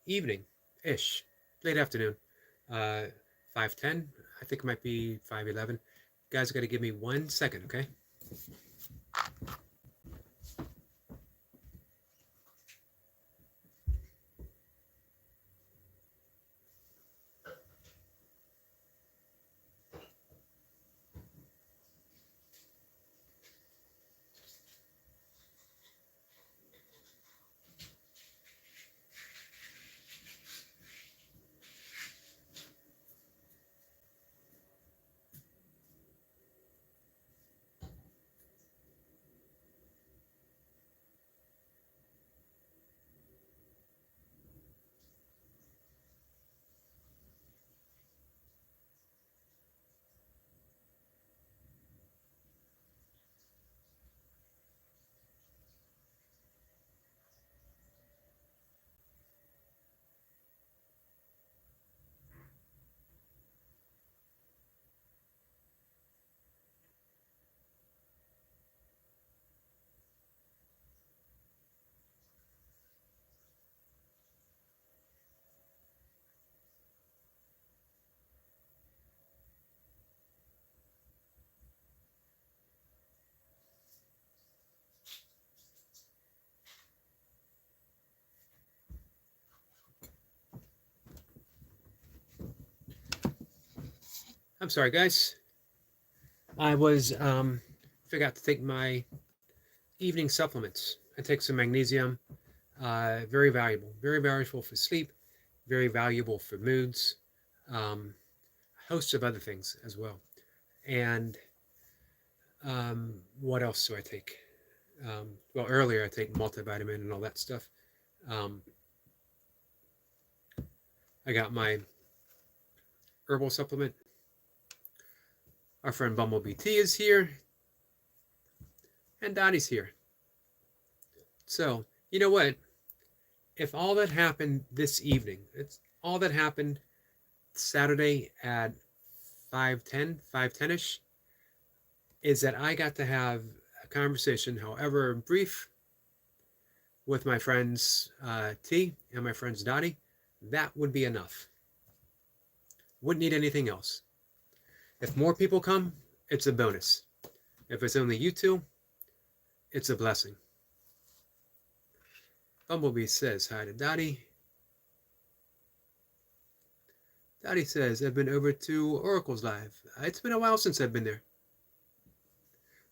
evening-ish, late afternoon, uh, 5:10. I think it might be 5:11. You guys got to give me 1 second, okay? I'm sorry, guys. I was forgot to take my evening supplements. I take some magnesium. Very valuable. Very valuable for sleep. Very valuable for moods. A host of other things as well. And what else do I take? Well, earlier I take multivitamin and all that stuff. Um, I got my herbal supplement. Our friend Bumblebee T is here, and Dottie's here. So, you know what? If all that happened this evening, it's all that happened Saturday at 5:10 ish, is that I got to have a conversation, however brief, with my friends T and my friends Dottie. That would be enough. Wouldn't need anything else. If more people come, it's a bonus. If it's only you two, it's a blessing. Bumblebee says hi to Dottie. Dottie says, I've been over to Oracle's Live. It's been a while since I've been there.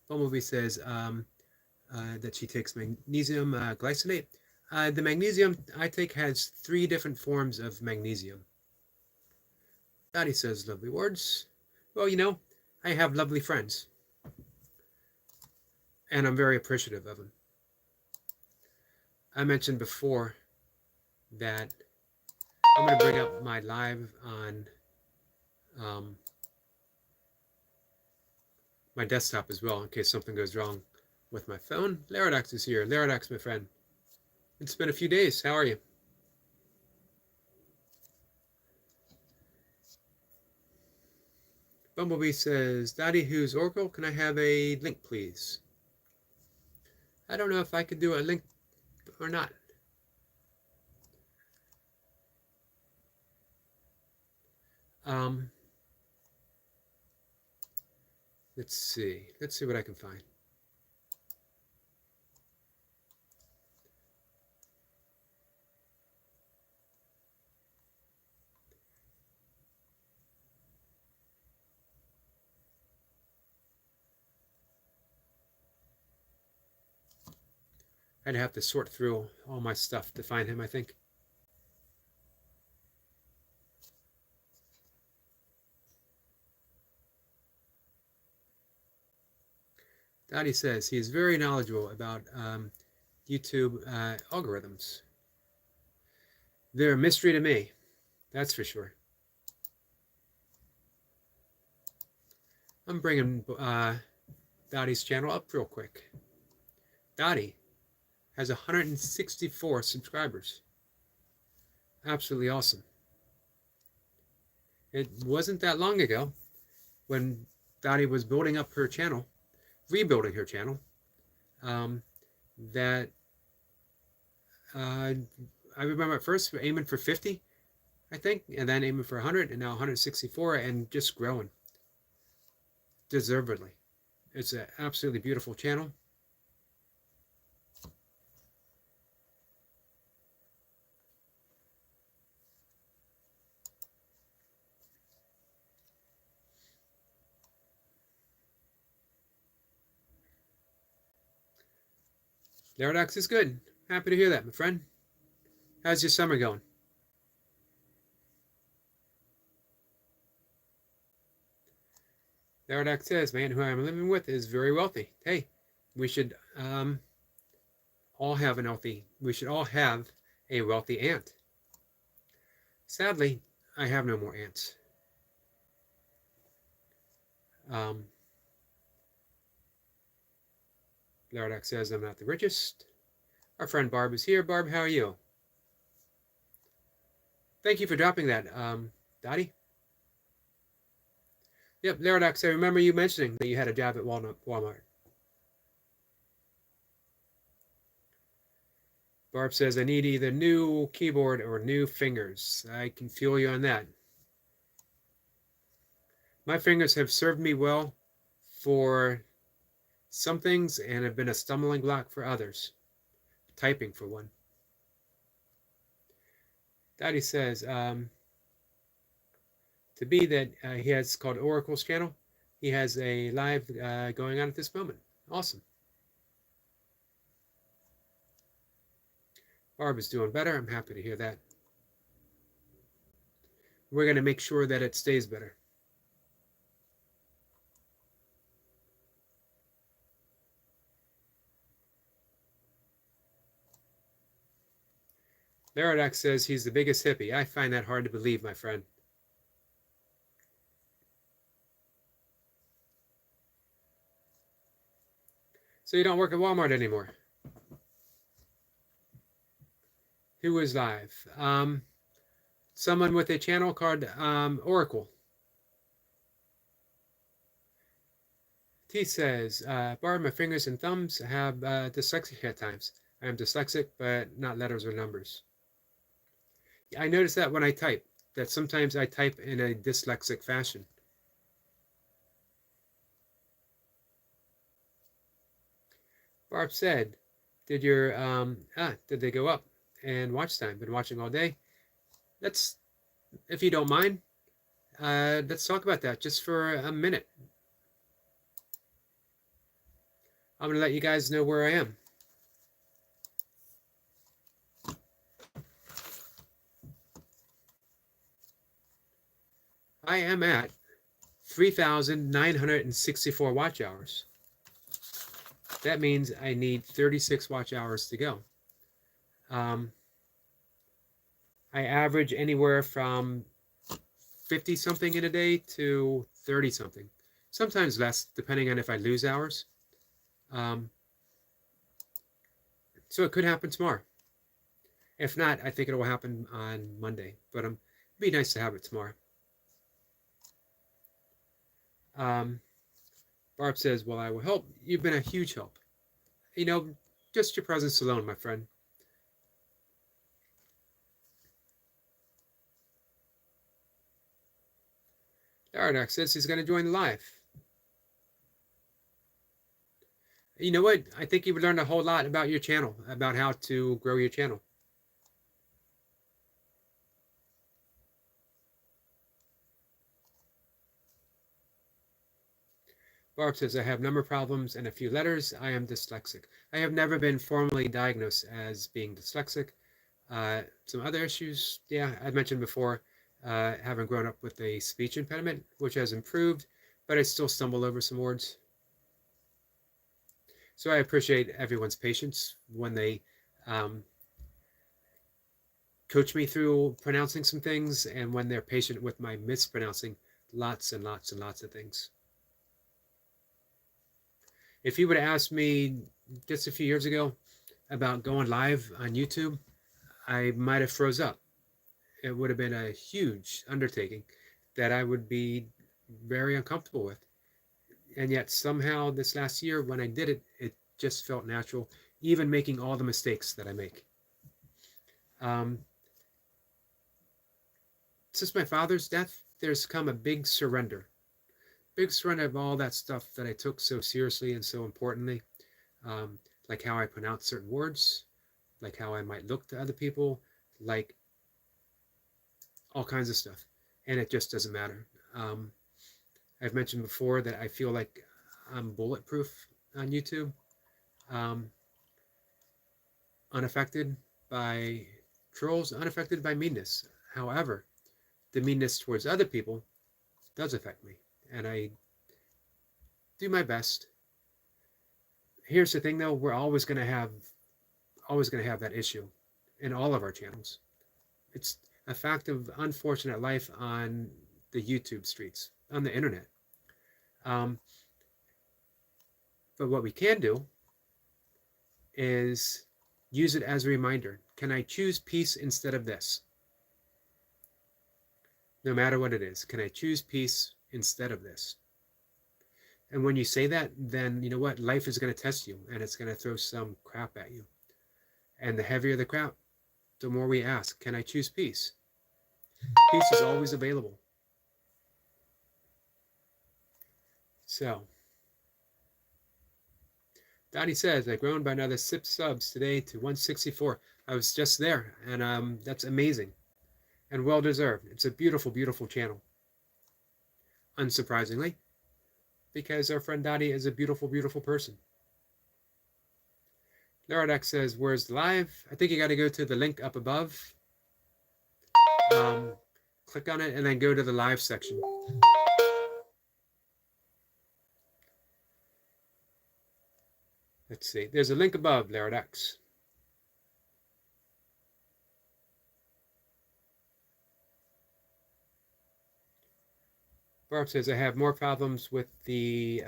Bumblebee says that she takes magnesium glycinate. The magnesium I take has 3 different forms of magnesium. Dottie says, lovely words. Well, you know, I have lovely friends. And I'm very appreciative of them. I mentioned before that I'm going to bring up my live on my desktop as well in case something goes wrong with my phone. Laradox is here. Laradox, my friend. It's been a few days. How are you? Bumblebee says, Daddy, who's Oracle? Can I have a link, please? I don't know if I could do a link or not. Let's see. Let's see what I can find. I'd have to sort through all my stuff to find him, I think. Dottie says he is very knowledgeable about YouTube algorithms. They're a mystery to me, that's for sure. I'm bringing Dottie's channel up real quick. Dottie has 164 subscribers. Absolutely awesome. It wasn't that long ago when Dottie was building up her channel, rebuilding her channel, that I remember at first we're aiming for 50, I think, and then aiming for 100, and now 164, and just growing deservedly. It's an absolutely beautiful channel. Laradox is good. Happy to hear that, my friend. How's your summer going? Laradox says, man who I'm living with is very wealthy. Hey, we should all have an healthy, we should all have a wealthy aunt. Sadly, I have no more aunts. Laradox says, I'm not the richest. Our friend Barb is here. Barb, how are you? Thank you for dropping that, Dottie. Yep, Laradox, I remember you mentioning that you had a job at Walmart. Barb says, I need either new keyboard or new fingers. I can feel you on that. My fingers have served me well for some things and have been a stumbling block for others. Typing, for one. Daddy says, to be that he has called Oracle's channel. He has a live going on at this moment. Awesome. Barb is doing better. I'm happy to hear that. We're going to make sure that it stays better. Laradox says he's the biggest hippie. I find that hard to believe, my friend. So you don't work at Walmart anymore? Who is live? Someone with a channel called Oracle. T says, Barb, my fingers and thumbs have dyslexia at times. I am dyslexic, but not letters or numbers. I notice that when I type, that sometimes I type in a dyslexic fashion. Barb said, did they go up? And watch time, been watching all day. If you don't mind, let's talk about that just for a minute. I'm going to let you guys know where I am. I am at 3,964 watch hours. That means I need 36 watch hours to go. I average anywhere from 50 something in a day to 30 something, sometimes less, depending on if I lose hours. So it could happen tomorrow. If not, I think it will happen on Monday, but it'd be nice to have it tomorrow. Barb says, well, I will help. You've been a huge help. You know, just your presence alone, my friend. Laradox says he's going to join the live. You know what? I think you've learned a whole lot about your channel, about how to grow your channel. Barb says, I have number problems and a few letters. I am dyslexic. I have never been formally diagnosed as being dyslexic. Some other issues, yeah, I mentioned before, having grown up with a speech impediment, which has improved, but I still stumble over some words. So I appreciate everyone's patience when they coach me through pronouncing some things, and when they're patient with my mispronouncing lots and lots and lots of things. If you would have asked me just a few years ago about going live on YouTube, I might have froze up. It would have been a huge undertaking that I would be very uncomfortable with. And yet somehow this last year when I did it, it just felt natural, even making all the mistakes that I make. Um, since my father's death, there's come a big surrender of all that stuff that I took so seriously and so importantly, um, like how I pronounce certain words, like how I might look to other people, like all kinds of stuff. And it just doesn't matter. Um, I've mentioned before that I feel like I'm bulletproof on YouTube, um, unaffected by trolls, unaffected by meanness. However, the meanness towards other people does affect me, and I do my best. Here's the thing, though: we're always going to have that issue in all of our channels. It's a fact of unfortunate life on the YouTube streets, on the internet. Um, but what we can do is use it as a reminder. Can I choose peace instead of this? No matter what it is, can I choose peace instead of this? And when you say that, then you know what? Life is going to test you, and it's going to throw some crap at you. And the heavier the crap, the more we ask, can I choose peace? Peace is always available. So, Donnie says, I've grown by another 6 subs today to 164. I was just there, and that's amazing and well deserved. It's a beautiful, beautiful channel. Unsurprisingly, because our friend Dottie is a beautiful, beautiful person. Larodex says, where's the live? I think you got to go to the link up above. Click on it and then go to the live section. Let's see. There's a link above, Larodex. Barb says, I have more problems with the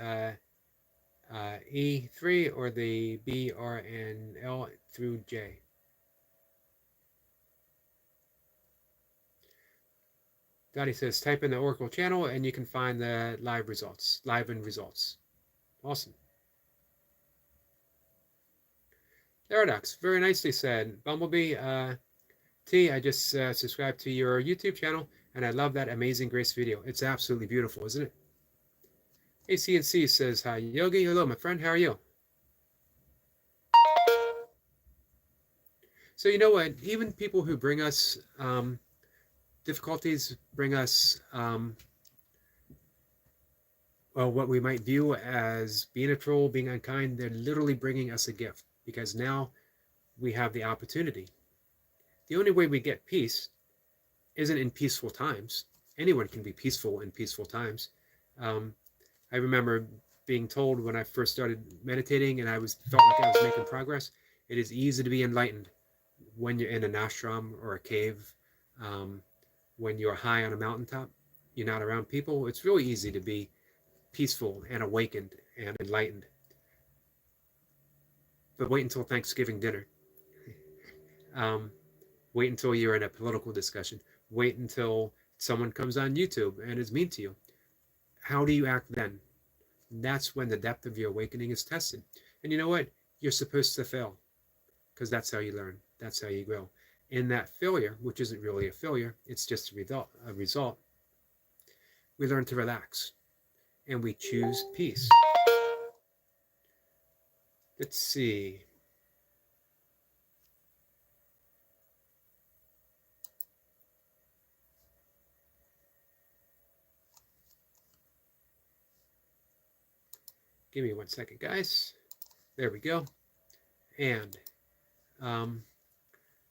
E3 or the B, R, and L through J. Dottie says, type in the Oracle channel and you can find the live and results. Awesome. Paradox, very nicely said. Bumblebee, T, I just subscribed to your YouTube channel and I love that Amazing Grace video. It's absolutely beautiful, isn't it? ACNC says, hi, Yogi. Hello, my friend. How are you? So you know what? Even people who bring us difficulties, bring us well, what we might view as being a troll, being unkind, they're literally bringing us a gift because now we have the opportunity. The only way we get peace isn't in peaceful times. Anyone can be peaceful in peaceful times. I remember being told when I first started meditating and I felt like I was making progress, it is easy to be enlightened when you're in an ashram or a cave, when you're high on a mountaintop, you're not around people. It's really easy to be peaceful and awakened and enlightened. But wait until Thanksgiving dinner. Wait until you're in a political discussion. Wait until someone comes on YouTube and is mean to you. How do you act then? That's when the depth of your awakening is tested. And you know what? You're supposed to fail because that's how you learn. That's how you grow. In that failure, which isn't really a failure, it's just a result, we learn to relax and we choose peace. Let's see. Give me 1 second, guys. There we go. And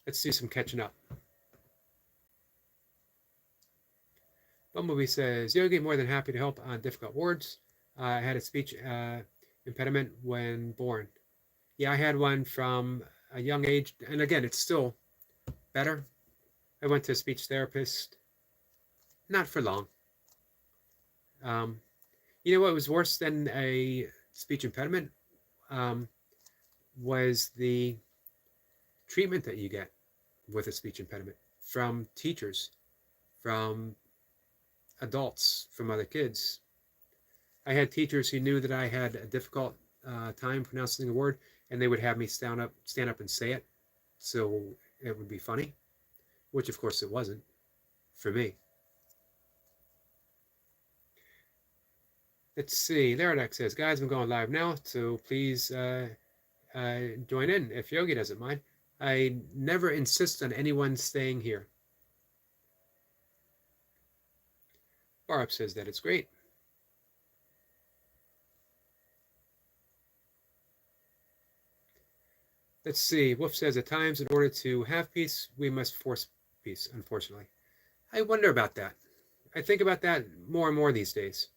let's do some catching up. Bumblebee says, Yogi, more than happy to help on difficult words. I had a speech impediment when born. Yeah, I had one from a young age. And again, it's still better. I went to a speech therapist. Not for long. You know what was worse than a speech impediment? Was the treatment that you get with a speech impediment from teachers, from adults, from other kids. I had teachers who knew that I had a difficult time pronouncing a word, and they would have me stand up and say it. So it would be funny, which of course it wasn't for me. Let's see. Laradak says, guys, I'm going live now, so please join in if Yogi doesn't mind. I never insist on anyone staying here. Barb says that it's great. Let's see. Wolf says, at times, in order to have peace, we must force peace, unfortunately. I wonder about that. I think about that more and more these days.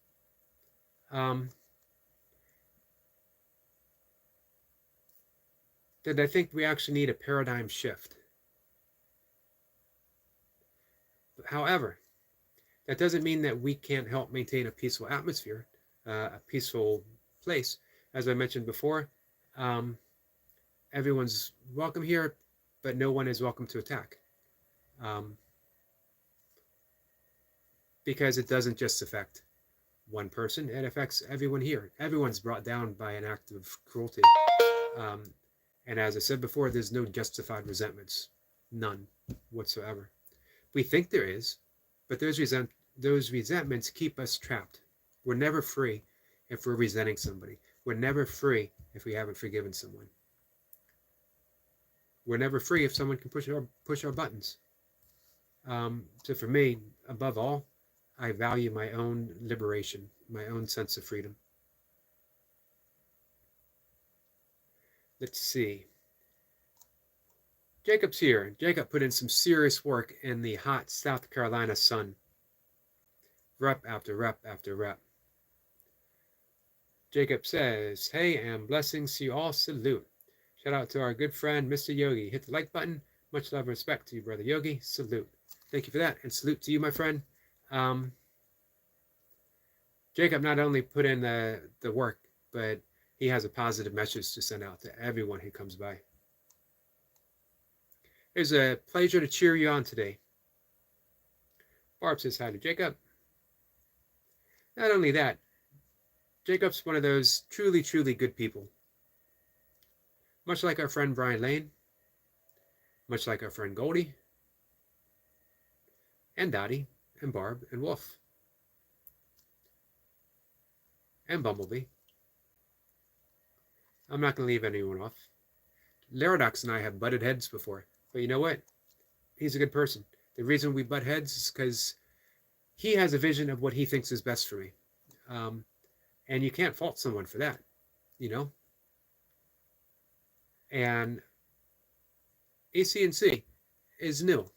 That I think we actually need a paradigm shift. However, that doesn't mean that we can't help maintain a peaceful atmosphere, a peaceful place. As I mentioned before, everyone's welcome here, but no one is welcome to attack. Because it doesn't just affect one person, it affects everyone here. Everyone's brought down by an act of cruelty. And as I said before, there's no justified resentments. None whatsoever. We think there is, but those resentments keep us trapped. We're never free if we're resenting somebody. We're never free if we haven't forgiven someone. We're never free if someone can push our buttons. So for me, above all, I value my own liberation, my own sense of freedom. Let's see. Jacob's here. Jacob put in some serious work in the hot South Carolina sun. Rep after rep after rep. Jacob says, hey, and blessings to you all. Salute. Shout out to our good friend, Mr. Yogi. Hit the like button. Much love and respect to you, Brother Yogi. Salute. Thank you for that. And salute to you, my friend. Jacob not only put in the work, but he has a positive message to send out to everyone who comes by. It's a pleasure to cheer you on today. Barb says hi to Jacob. Not only that, Jacob's one of those truly, truly good people. Much like our friend Brian Lane, much like our friend Goldie, and Dottie, and Barb, and Wolf, and Bumblebee. I'm not going to leave anyone off. Laradox and I have butted heads before, but you know what? He's a good person. The reason we butt heads is because he has a vision of what he thinks is best for me. And you can't fault someone for that, you know? And AC&C is new.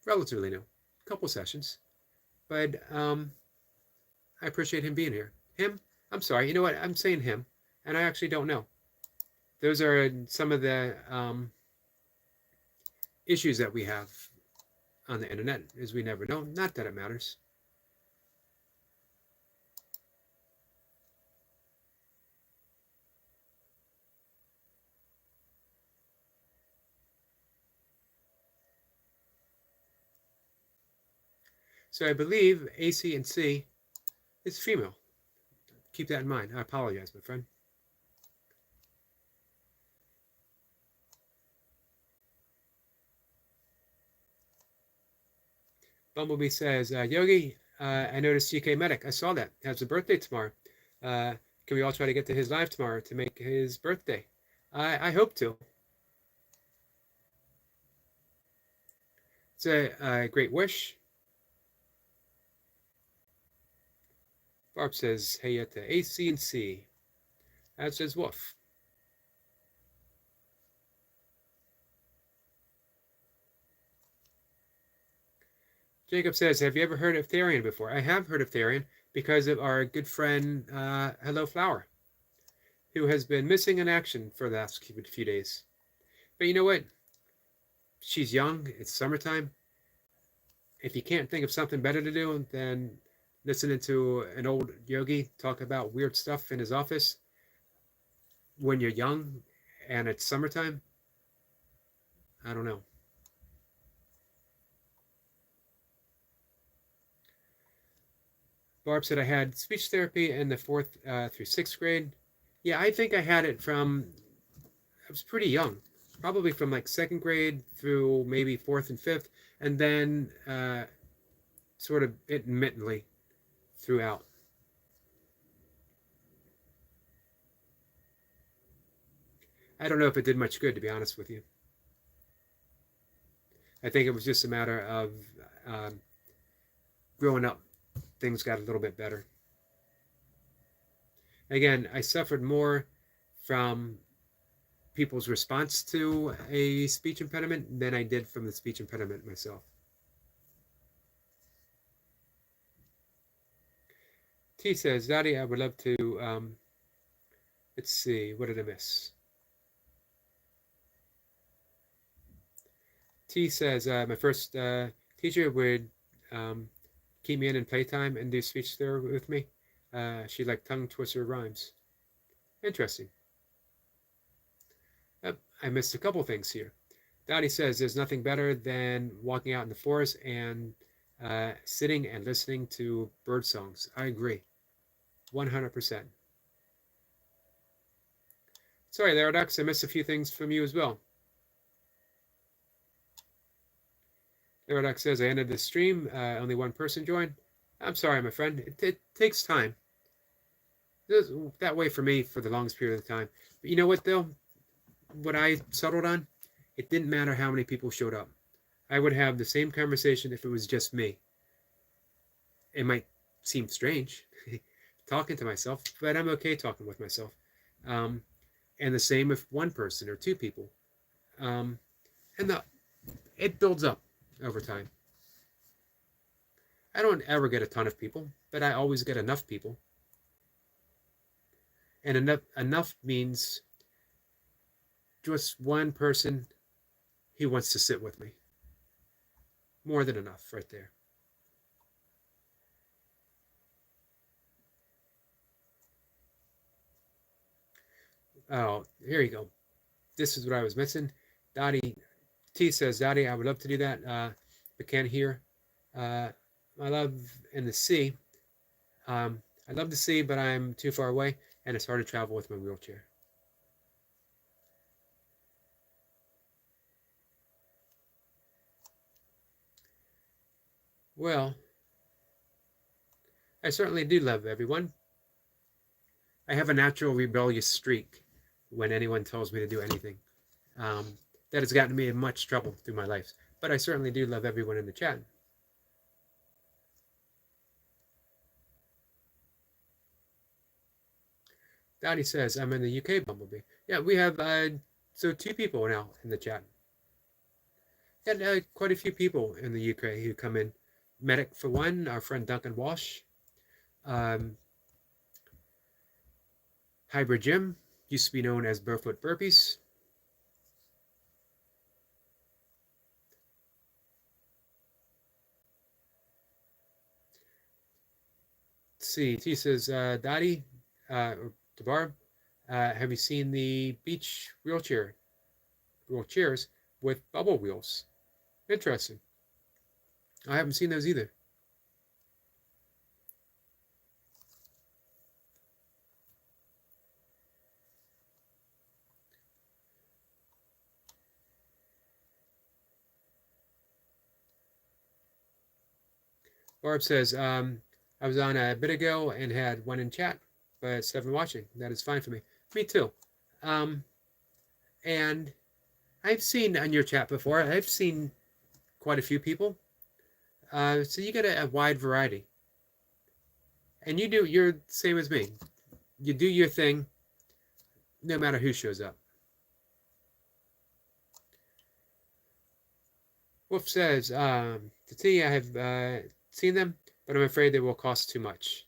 Relatively new. A couple sessions. But I appreciate him being here. Him? I'm sorry, you know what? I'm saying him, and I actually don't know. Those are some of the issues that we have on the internet, is we never know. Not that it matters. So I believe AC&C is female. Keep that in mind. I apologize, my friend. Bumblebee says, Yogi, I noticed CK Medic. I saw that. Has a birthday tomorrow. Can we all try to get to his live tomorrow to make his birthday? I hope to. It's a great wish. Barb says, hey, at the AC&C. As says Wolf. Jacob says, have you ever heard of Therian before? I have heard of Therian because of our good friend, Hello Flower, who has been missing in action for the last few days. But you know what? She's young. It's summertime. If you can't think of something better to do than listening to an old yogi talk about weird stuff in his office when you're young and it's summertime, I don't know. Barb said I had speech therapy in the 4th through 6th grade. Yeah, I think I had it from, I was pretty young. probably from like second grade through maybe fourth and fifth, and then sort of intermittently throughout. I don't know if it did much good, to be honest with you. I think it was just a matter of um, growing up. Things got a little bit better. Again, I suffered more from people's response to a speech impediment than I did from the speech impediment myself. T says, Daddy, I would love to, let's see, what did I miss? T says, my first teacher would keep me in playtime and do speech therapy with me. She liked tongue twister rhymes. Interesting. I missed a couple things here. Dottie says there's nothing better than walking out in the forest and sitting and listening to bird songs. I agree. 100%. Sorry, there, Ducks. I missed a few things from you as well. Leradox says, I ended the stream. Only one person joined. I'm sorry, my friend. It takes time. It was that way for me for the longest period of time. But you know what, though? What I settled on? It didn't matter how many people showed up. I would have the same conversation if it was just me. It might seem strange talking to myself, but I'm okay talking with myself. And the same if one person or two people. And it builds up over time. I don't ever get a ton of people, but I always get enough people. And enough means just one person who wants to sit with me. More than enough right there. Oh, here you go. This is what I was missing. Dottie T says, Dottie, I would love to do that, but can't hear. I love in the sea. I love the sea, but I'm too far away, and it's hard to travel with my wheelchair. Well, I certainly do love everyone. I have a natural rebellious streak when anyone tells me to do anything. That has gotten me in much trouble through my life. But I certainly do love everyone in the chat. Dottie says, I'm in the UK, Bumblebee. Yeah, we have so 2 people now in the chat. Got quite a few people in the UK who come in. Medic for one, our friend Duncan Walsh. Hybrid Jim, used to be known as Barefoot Burpees. Let's see, he says, Dottie, or Barb, have you seen the beach wheelchairs with bubble wheels? Interesting. I haven't seen those either. Barb says, I was on a bit ago and had one in chat, but 7 watching. That is fine for me. Me too. And I've seen on your chat before, I've seen quite a few people. So you get a wide variety. And you're the same as me. You do your thing no matter who shows up. Wolf says, to T, I have seen them, but I'm afraid they will cost too much.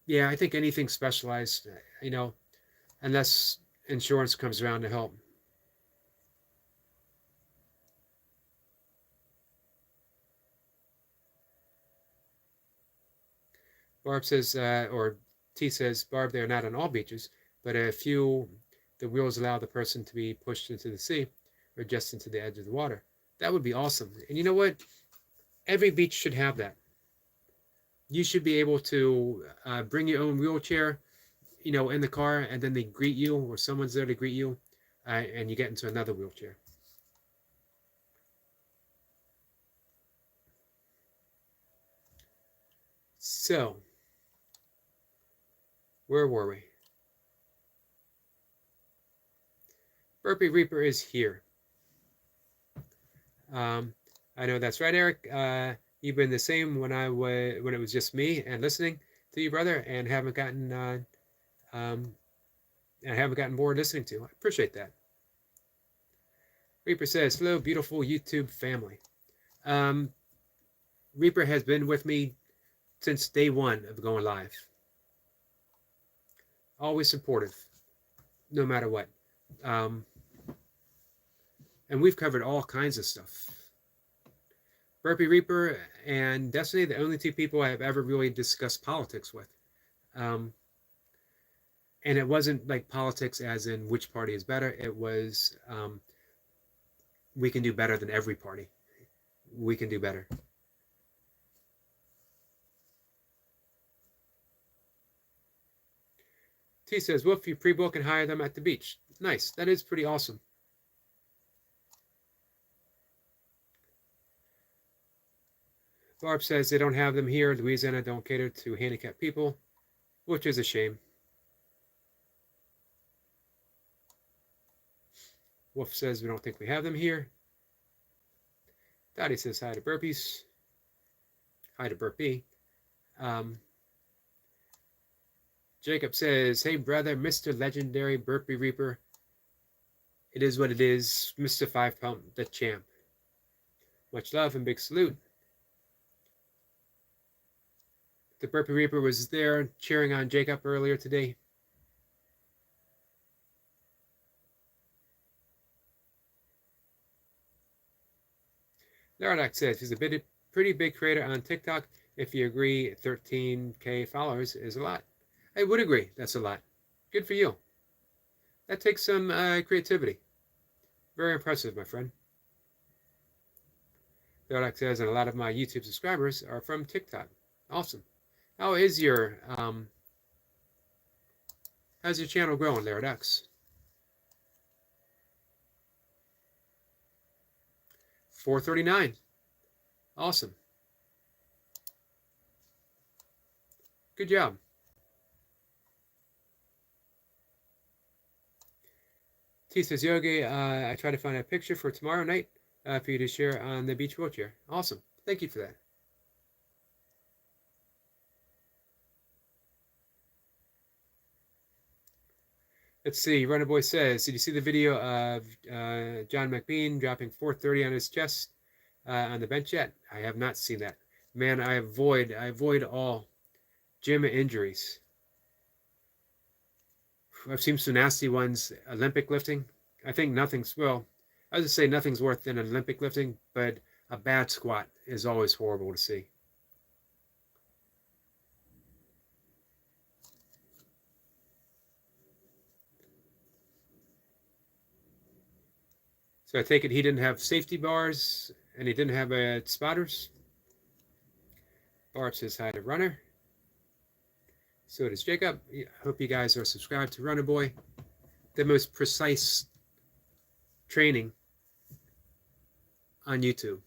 Yeah, I think anything specialized, unless insurance comes around to help. Barb says, or T says, Barb, they are not on all beaches, but a few, the wheels allow the person to be pushed into the sea or just into the edge of the water. That would be awesome. And you know what? Every beach should have that. You should be able to bring your own wheelchair, in the car, and then they greet you, or someone's there to greet you. and you get into another wheelchair. So, where were we? Burpee Reaper is here. I know that's right, Eric. You've been the same when it was just me and listening to you, brother, and haven't gotten bored listening to. I appreciate that. Reaper says, "Hello, beautiful YouTube family." Um, Reaper has been with me since day one of going live. Always supportive, no matter what. And we've covered all kinds of stuff. Burpee Reaper and Destiny, the only two people I have ever really discussed politics with. And it wasn't like politics as in which party is better. It was we can do better than every party. We can do better. T says, "Woof, you pre-book and hire them at the beach." Nice. That is pretty awesome. Barb says they don't have them here. Louisiana don't cater to handicapped people, which is a shame. Wolf says we don't think we have them here. Dottie says hi to Burpees. Hi to Burpee. Jacob says, "Hey brother, Mr. Legendary Burpee Reaper. It is what it is, Mr. 5 Pump, the champ. Much love and big salute." The Burpee Reaper was there cheering on Jacob earlier today. Laradoc says he's a pretty big creator on TikTok. If you agree, 13K followers is a lot. I would agree, that's a lot. Good for you. That takes some creativity. Very impressive, my friend. Laradoc says, and a lot of my YouTube subscribers are from TikTok. Awesome. How is your how's your channel growing, Laradoc? 439. Awesome. Good job. T says, "Yogi, I try to find a picture for tomorrow night for you to share on the beach wheelchair." Awesome. Thank you for that. Let's see. Runner Boy says, "Did you see the video of John McBean dropping 430 on his chest on the bench yet?" I have not seen that. Man, I avoid all gym injuries. I've seen some nasty ones. Olympic lifting. I think nothing's, well, I was going to say nothing's worse than Olympic lifting, but a bad squat is always horrible to see. So I take it he didn't have safety bars and he didn't have spotters. Barb says hi to Runner. So does Jacob. I hope you guys are subscribed to Runner Boy. The most precise training on YouTube.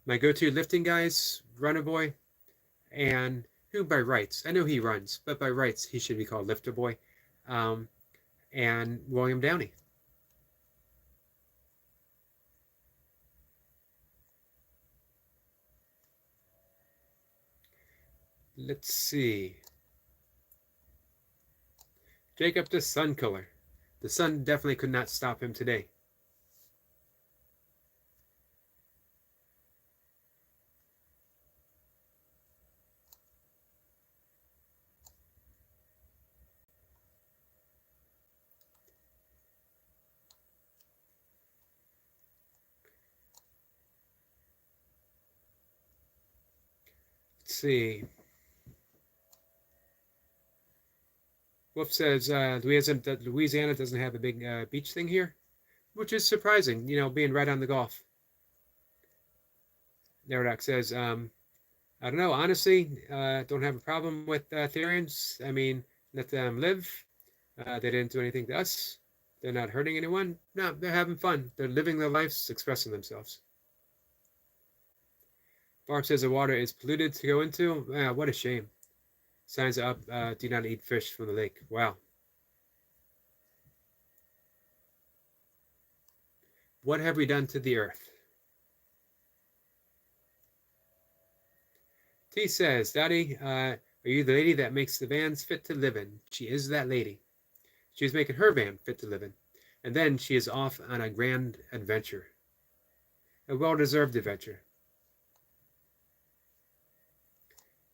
My go-to lifting guys, Runner Boy, and who by rights, I know he runs, but by rights he should be called Lifter Boy, and William Downey. Let's see. Jacob the Sun Killer. The sun definitely could not stop him today. Let's see. Wolf says Louisiana doesn't have a big beach thing here, which is surprising, being right on the Gulf. Neradoc says, I don't know, honestly, don't have a problem with Therians. I mean, Let them live. They didn't do anything to us. They're not hurting anyone. No, they're having fun. They're living their lives, expressing themselves. Barb says the water is polluted to go into. What a shame. Signs up, do not eat fish from the lake. Wow. What have we done to the earth? T says, Daddy, are you the lady that makes the vans fit to live in? She is that lady. She is making her van fit to live in. And then she is off on a grand adventure. A well-deserved adventure.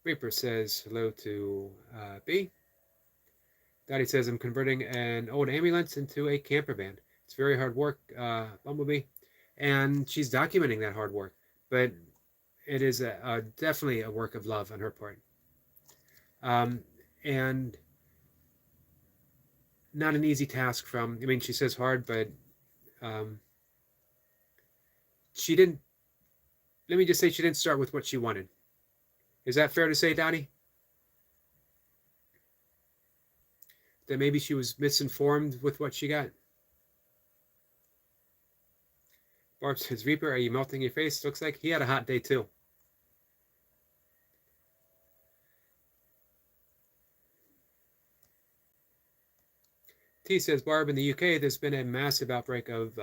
Reaper says hello to B. Daddy says, I'm converting an old ambulance into a camper van. It's very hard work, Bumblebee. And she's documenting that hard work. But it is definitely a work of love on her part. And not an easy task from, I mean, she says hard, but she didn't, let me just say she didn't start with what she wanted. Is that fair to say, Dottie? That maybe she was misinformed with what she got? Barb says, Reaper, are you melting your face? Looks like he had a hot day too. T says, Barb, in the UK, there's been a massive outbreak of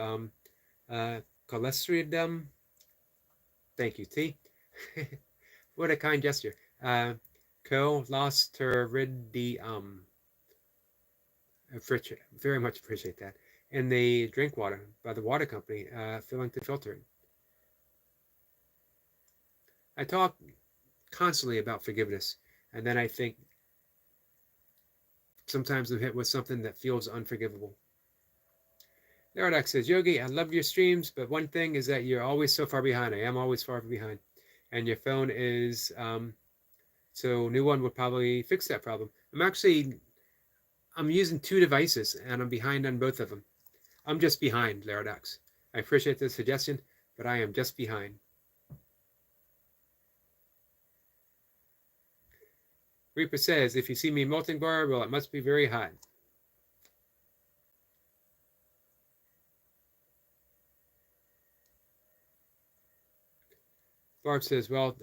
Cholesteridium. Thank you, T. What a kind gesture. Cholesteridium. Very much appreciate that. And the drink water by the water company, filling to filter it. I talk constantly about forgiveness, and then I think sometimes I'm hit with something that feels unforgivable. Narodak says, Yogi, I love your streams, but one thing is that you're always so far behind. I am always far behind. And your phone is, so new one would probably fix that problem. I'm using 2 devices, and I'm behind on both of them. I'm just behind, Laradox. I appreciate the suggestion, but I am just behind. Reaper says, if you see me melting, Barb, well, it must be very hot. Barb says, well,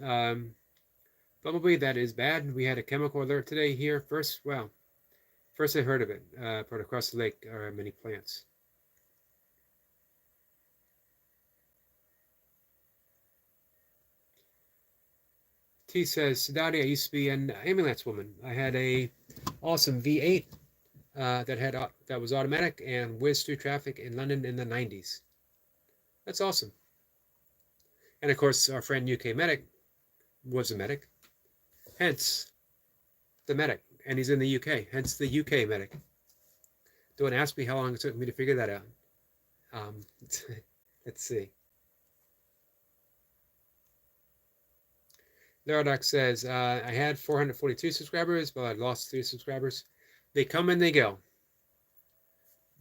Bumblebee, that is bad. We had a chemical alert today here. First I heard of it, but across the lake are many plants. T says, Sadati, I used to be an ambulance woman. I had a awesome V8 that was automatic and whizzed through traffic in London in the 90s. That's awesome. And of course, our friend UK Medic was a medic, hence the medic, and he's in the UK, hence the UK Medic. Don't ask me how long it took me to figure that out. Let's see. Laradox says, I had 442 subscribers, but I lost 3 subscribers. They come and they go.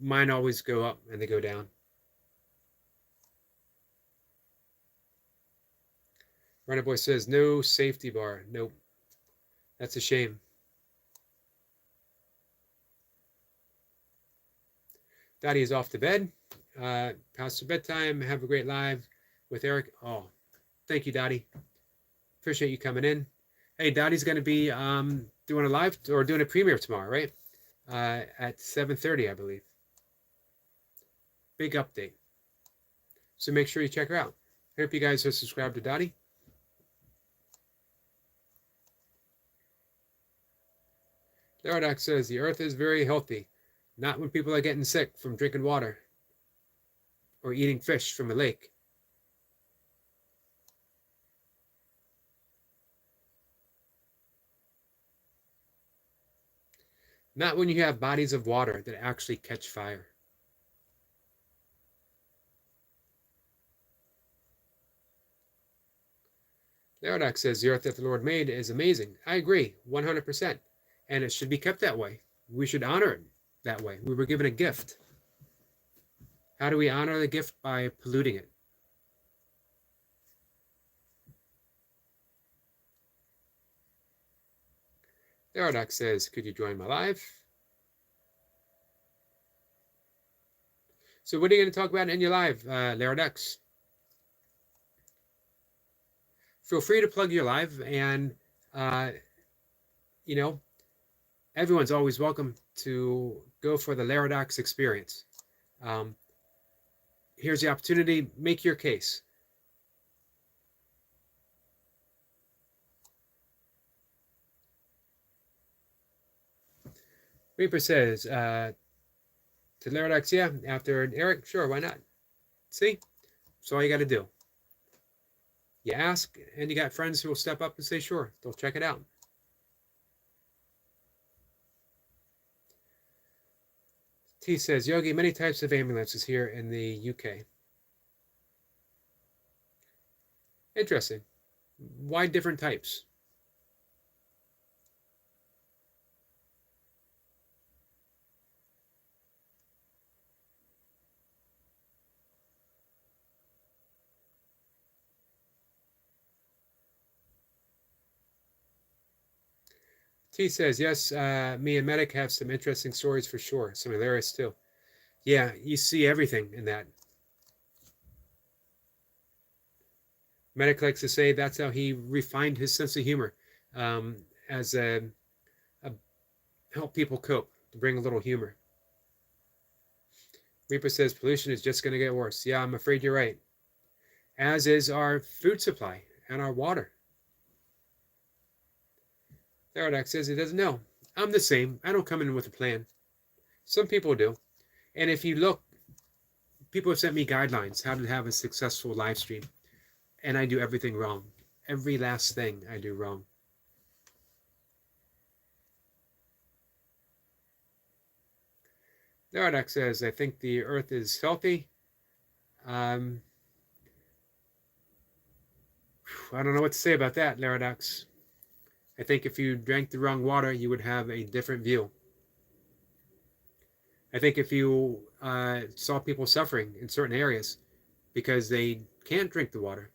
Mine always go up and they go down. Runner Boy says, no safety bar. Nope. That's a shame. Daddy is off to bed. Past bedtime. Have a great live with Eric. Oh, thank you, Daddy. Appreciate you coming in. Hey, Dottie's going to be doing a live or doing a premiere tomorrow, right? At 7:30, I believe. Big update. So make sure you check her out. I hope you guys are subscribed to Dottie. Laradox says the earth is very healthy, not when people are getting sick from drinking water or eating fish from a lake. Not when you have bodies of water that actually catch fire. Laradox says the earth that the Lord made is amazing. I agree, 100%. And it should be kept that way. We should honor it that way. We were given a gift. How do we honor the gift? By polluting it. Therodox says, could you join my live? So what are you going to talk about in your live, Therodox? Feel free to plug your live, and uh, you know, everyone's always welcome to go for the Larodox experience. Um, here's the opportunity. Make your case. Reaper says, to Larodox, yeah, after Eric, sure, why not? See? That's all you got to do. You ask, and you got friends who will step up and say, sure, they'll check it out. T says, Yogi, many types of ambulances here in the UK. Interesting. Why different types? T says, yes, me and Medic have some interesting stories for sure. Some hilarious too. Yeah, you see everything in that. Medic likes to say that's how he refined his sense of humor, as a help people cope, to bring a little humor. Reaper says pollution is just going to get worse. Yeah, I'm afraid you're right. As is our food supply and our water. Therodox says he doesn't know. I'm the same. I don't come in with a plan. Some people do. And if you look, people have sent me guidelines how to have a successful live stream. And I do everything wrong. Every last thing I do wrong. Therodox says, I think the earth is healthy. Um, I don't know what to say about that, Therodox. I think if you drank the wrong water, you would have a different view. I think if you saw people suffering in certain areas because they can't drink the water,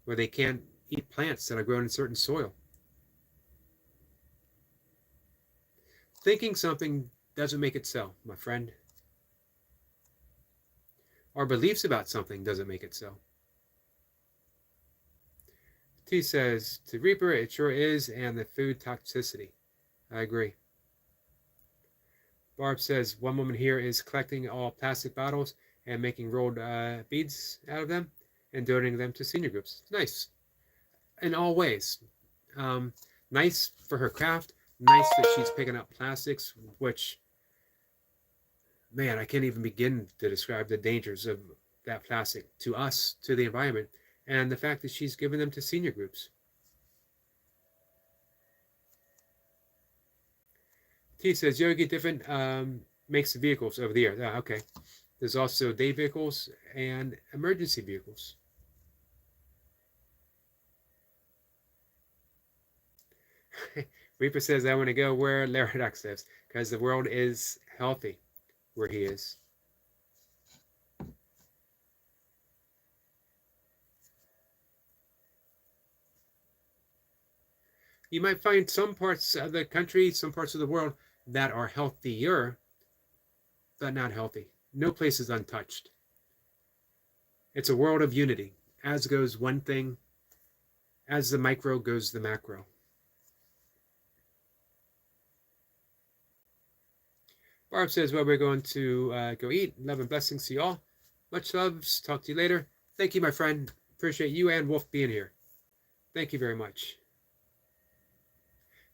or they can't eat plants that are grown in certain soil, thinking something doesn't make it so, my friend. Our beliefs about something doesn't make it so. T says, to Reaper, it sure is, and the food toxicity. I agree. Barb says, one woman here is collecting all plastic bottles and making rolled beads out of them and donating them to senior groups. Nice. In all ways. Um, nice for her craft. Nice that she's picking up plastics, which, man, I can't even begin to describe the dangers of that plastic to us, to the environment, and the fact that she's giving them to senior groups. T says, Yogi different makes of vehicles over the air. Ah, okay. There's also day vehicles and emergency vehicles. Reaper says, I want to go where Laradox lives because the world is healthy where he is. You might find some parts of the country, some parts of the world that are healthier, but not healthy. No place is untouched. It's a world of unity. As goes one thing, as the micro goes the macro. Barb says, well, we're going to go eat. Love and blessings to you all. Much loves. Talk to you later. Thank you, my friend. Appreciate you and Wolf being here. Thank you very much.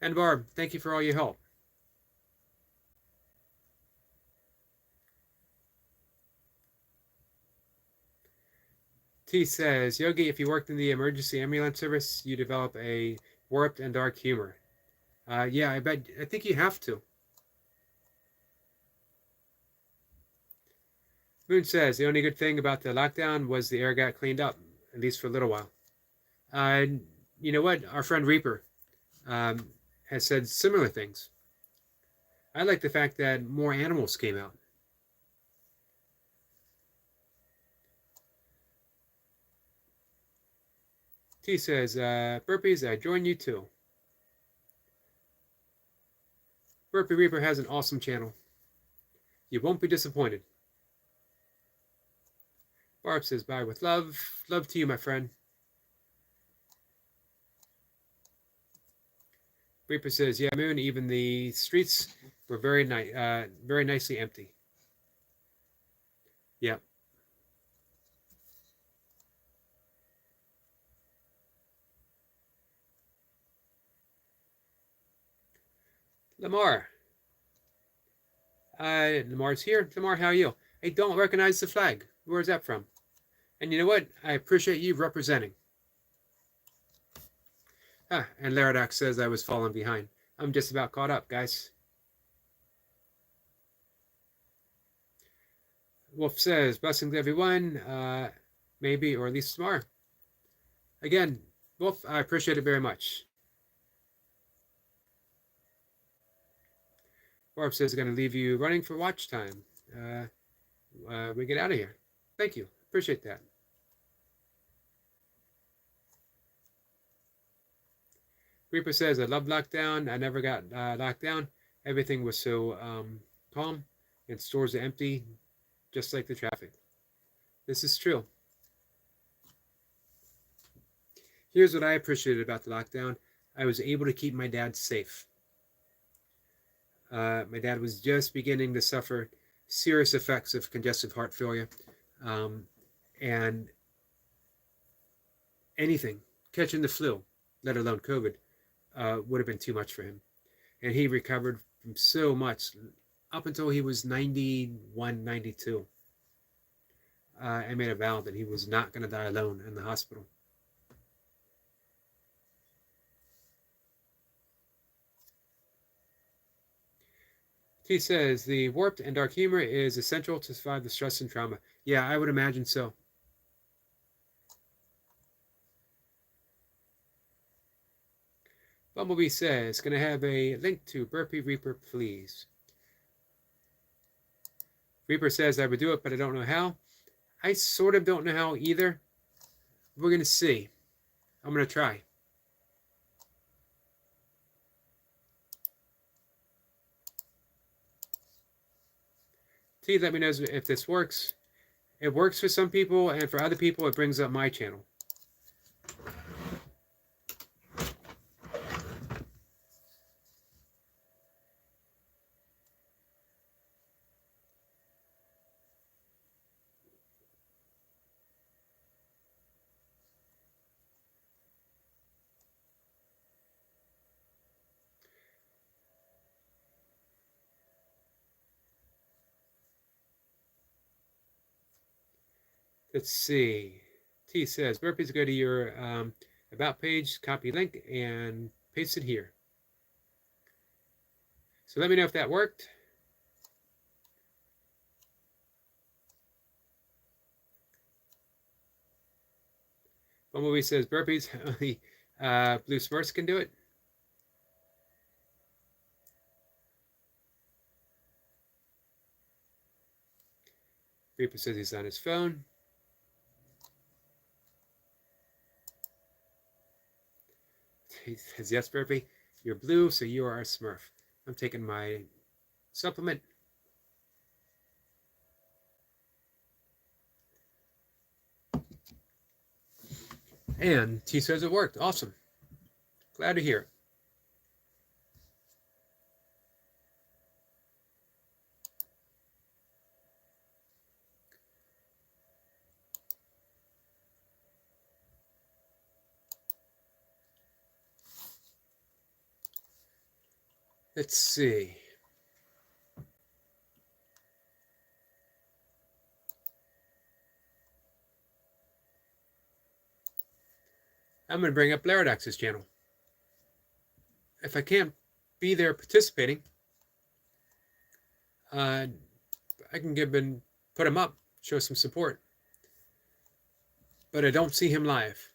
And Barb, thank you for all your help. T says, Yogi, if you worked in the emergency ambulance service, you develop a warped and dark humor. Yeah, I think you have to. Moon says, the only good thing about the lockdown was the air got cleaned up, at least for a little while. Uh, you know what? Our friend Reaper has said similar things. I like the fact that more animals came out. T says, Burpees, I join you too. Burpee Reaper has an awesome channel. You won't be disappointed. Barb says, bye with love. Love to you, my friend. Reaper says, yeah, Moon, even the streets were very nicely empty. Yeah. Lamar. Lamar's here. Lamar, how are you? I don't recognize the flag. Where's that from? And you know what? I appreciate you representing. Ah, and Laradox says I was falling behind. I'm just about caught up, guys. Wolf says, blessings everyone. Maybe, or at least tomorrow. Again, Wolf, I appreciate it very much. Barb says, going to leave you running for watch time. We get out of here. Thank you. Appreciate that. Reaper says, I love lockdown. I never got locked down. Everything was so calm and stores are empty, just like the traffic. This is true. Here's what I appreciated about the lockdown. I was able to keep my dad safe. My dad was just beginning to suffer serious effects of congestive heart failure. And anything, catching the flu, let alone COVID, would have been too much for him. And he recovered from so much up until he was 91, 92. I made a vow that he was not going to die alone in the hospital. He says, the warped and dark humor is essential to survive the stress and trauma. Yeah, I would imagine so. Bumblebee says, can I have a link to Burpee Reaper, please? Reaper says, I would do it, but I don't know how. I sort of don't know how either. We're going to see. I'm going to try. Please let me know if this works. It works for some people, and for other people, it brings up my channel. Let's see. T says, Burpees, go to your About page, copy link, and paste it here. So let me know if that worked. Bumblebee says, Burpees, only Blue Smurfs can do it. Reaper says he's on his phone. He says, yes, Burpee, you're blue, so you are a Smurf. I'm taking my supplement. And T says it worked. Awesome. Glad to hear it. Let's see. I'm going to bring up Laradox's channel. If I can't be there participating, I can put him up, show some support. But I don't see him live.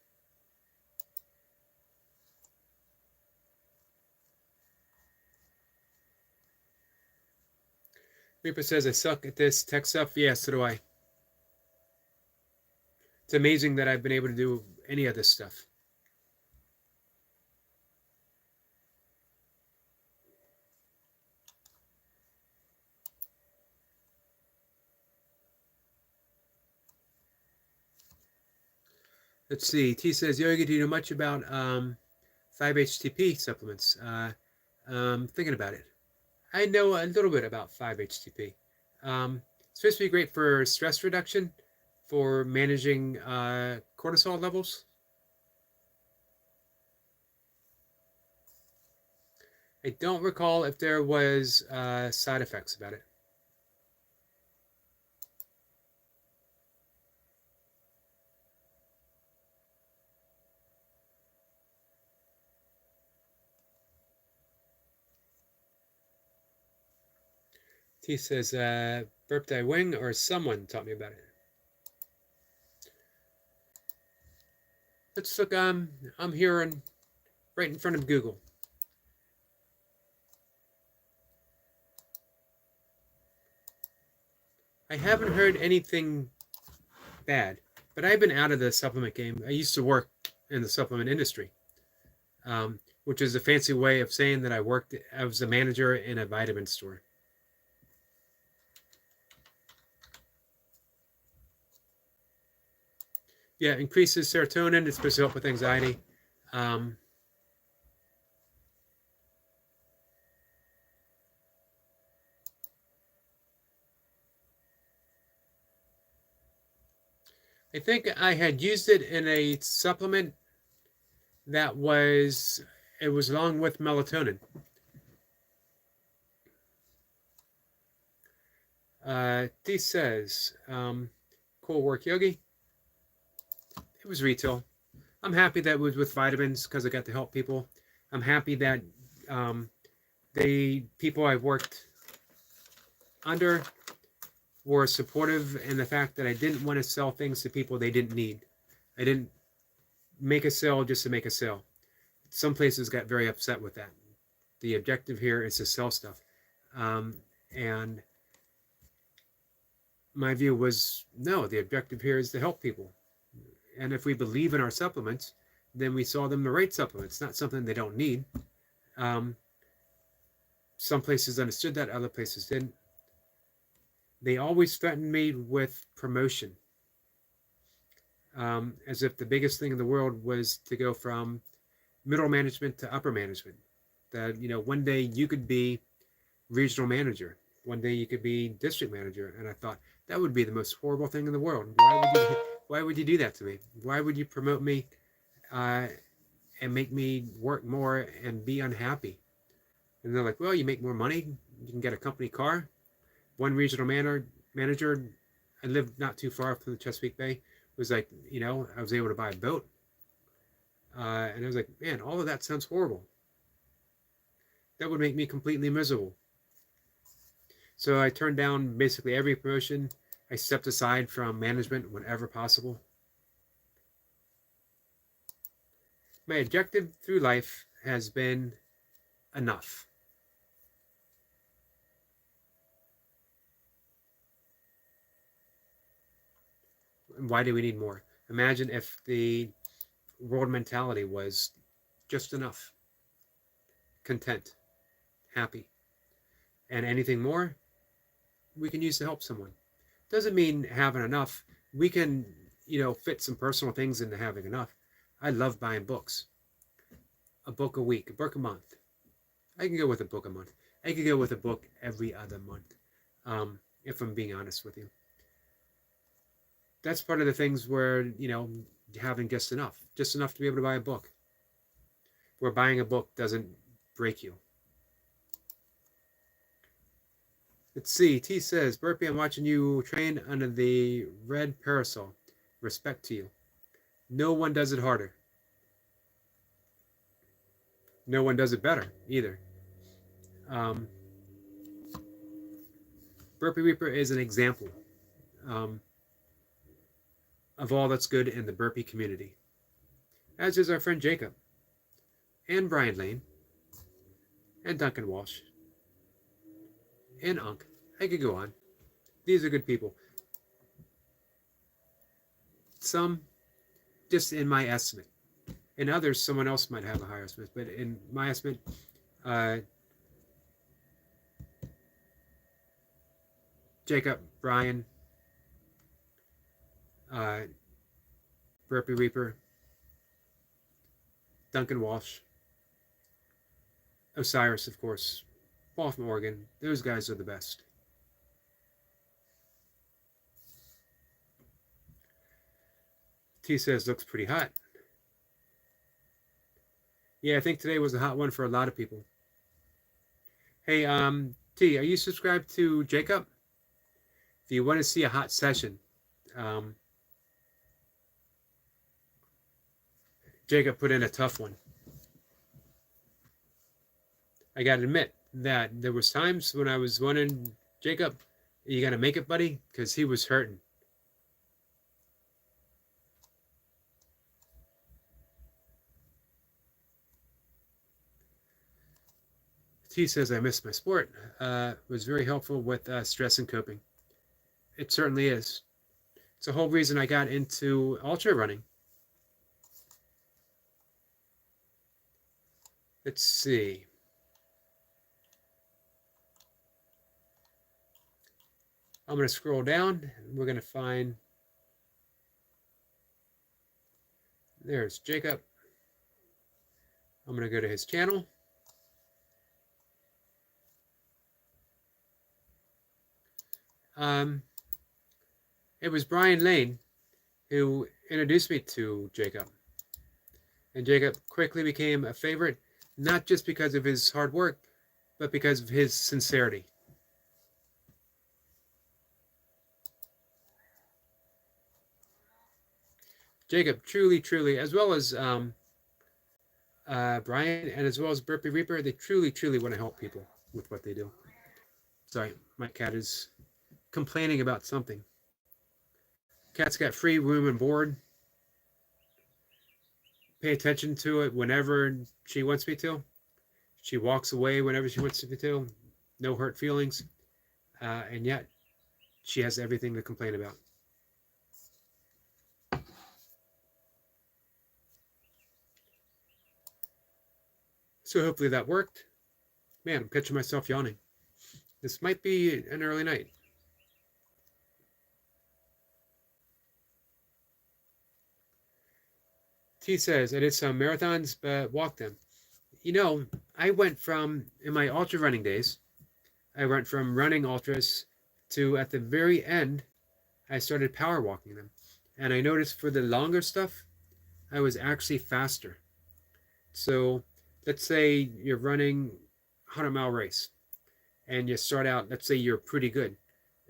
Reaper says, I suck at this tech stuff. Yeah, so do I. It's amazing that I've been able to do any of this stuff. Let's see. T says, Yogi, do you know much about 5-HTP supplements? Thinking about it. I know a little bit about 5-HTP. It's supposed to be great for stress reduction, for managing cortisol levels. I don't recall if there was side effects about it. T says, burped I wing or someone taught me about it. Let's look. I'm here right in front of Google. I haven't heard anything bad, but I've been out of the supplement game. I used to work in the supplement industry, which is a fancy way of saying that I worked as a manager in a vitamin store. Yeah, increases serotonin. It's supposed to help with anxiety. I think I had used it in a supplement that was, it was along with melatonin. T says, cool work, Yogi. It was retail. I'm happy that it was with vitamins because I got to help people. I'm happy that people I worked under were supportive in the fact that I didn't want to sell things to people they didn't need. I didn't make a sale just to make a sale. Some places got very upset with that. The objective here is to sell stuff. And my view was, no, the objective here is to help people. And if we believe in our supplements, then we sell them the right supplements, not something they don't need. Some places understood that, other places didn't. They always threatened me with promotion, as if the biggest thing in the world was to go from middle management to upper management. That, one day you could be regional manager, one day you could be district manager, and I thought that would be the most horrible thing in the world. Why would you do that to me? Why would you promote me and make me work more and be unhappy? And they're like, well, you make more money, you can get a company car. One regional manager, I lived not too far from the Chesapeake Bay, was like, I was able to buy a boat. And I was like, man, all of that sounds horrible. That would make me completely miserable. So I turned down basically every promotion. I stepped aside from management whenever possible. My objective through life has been enough. Why do we need more? Imagine if the world mentality was just enough, content, happy, and anything more we can use to help someone. Doesn't mean having enough. We can, fit some personal things into having enough. I love buying books. A book a week, a book a month. I can go with a book a month. I could go with a book every other month, if I'm being honest with you. That's part of the things where, having just enough to be able to buy a book. Where buying a book doesn't break you. Let's see. T says, Burpee, I'm watching you train under the red parasol. Respect to you. No one does it harder. No one does it better either. Burpee Reaper is an example of all that's good in the burpee community. As is our friend Jacob, and Brian Lane, and Duncan Walsh, and Unk. I could go on. These are good people. Some, just in my estimate. In others, someone else might have a higher estimate, but in my estimate, Jacob, Brian, Burpee Reaper, Duncan Walsh, Osiris, of course, Paul from Oregon. Those guys are the best. T says looks pretty hot. Yeah, I think today was a hot one for a lot of people. Hey, T, are you subscribed to Jacob? If you want to see a hot session, Jacob put in a tough one. I gotta admit that there was times when I was wondering, Jacob, you gotta make it, buddy, because he was hurting. T says I missed my sport. Was very helpful with stress and coping. It certainly is. It's the whole reason I got into ultra running. Let's see. I'm going to scroll down. We're going to find. There's Jacob. I'm going to go to his channel. It was Brian Lane who introduced me to Jacob. And Jacob quickly became a favorite, not just because of his hard work, but because of his sincerity. Jacob truly, as well as Brian and as well as Burpee Reaper, they truly want to help people with what they do. Sorry, my cat is complaining about something. Cat's got free room and board. Pay attention to it whenever she wants me to. She walks away whenever she wants me to. No hurt feelings. And yet, she has everything to complain about. So hopefully that worked. Man, I'm catching myself yawning. This might be an early night. T says, I did some marathons, but walked them. You know, I went from, in my ultra running days, I went from running ultras to at the very end, I started power walking them. And I noticed for the longer stuff, I was actually faster. So let's say you're running a 100-mile race and you start out, let's say you're pretty good.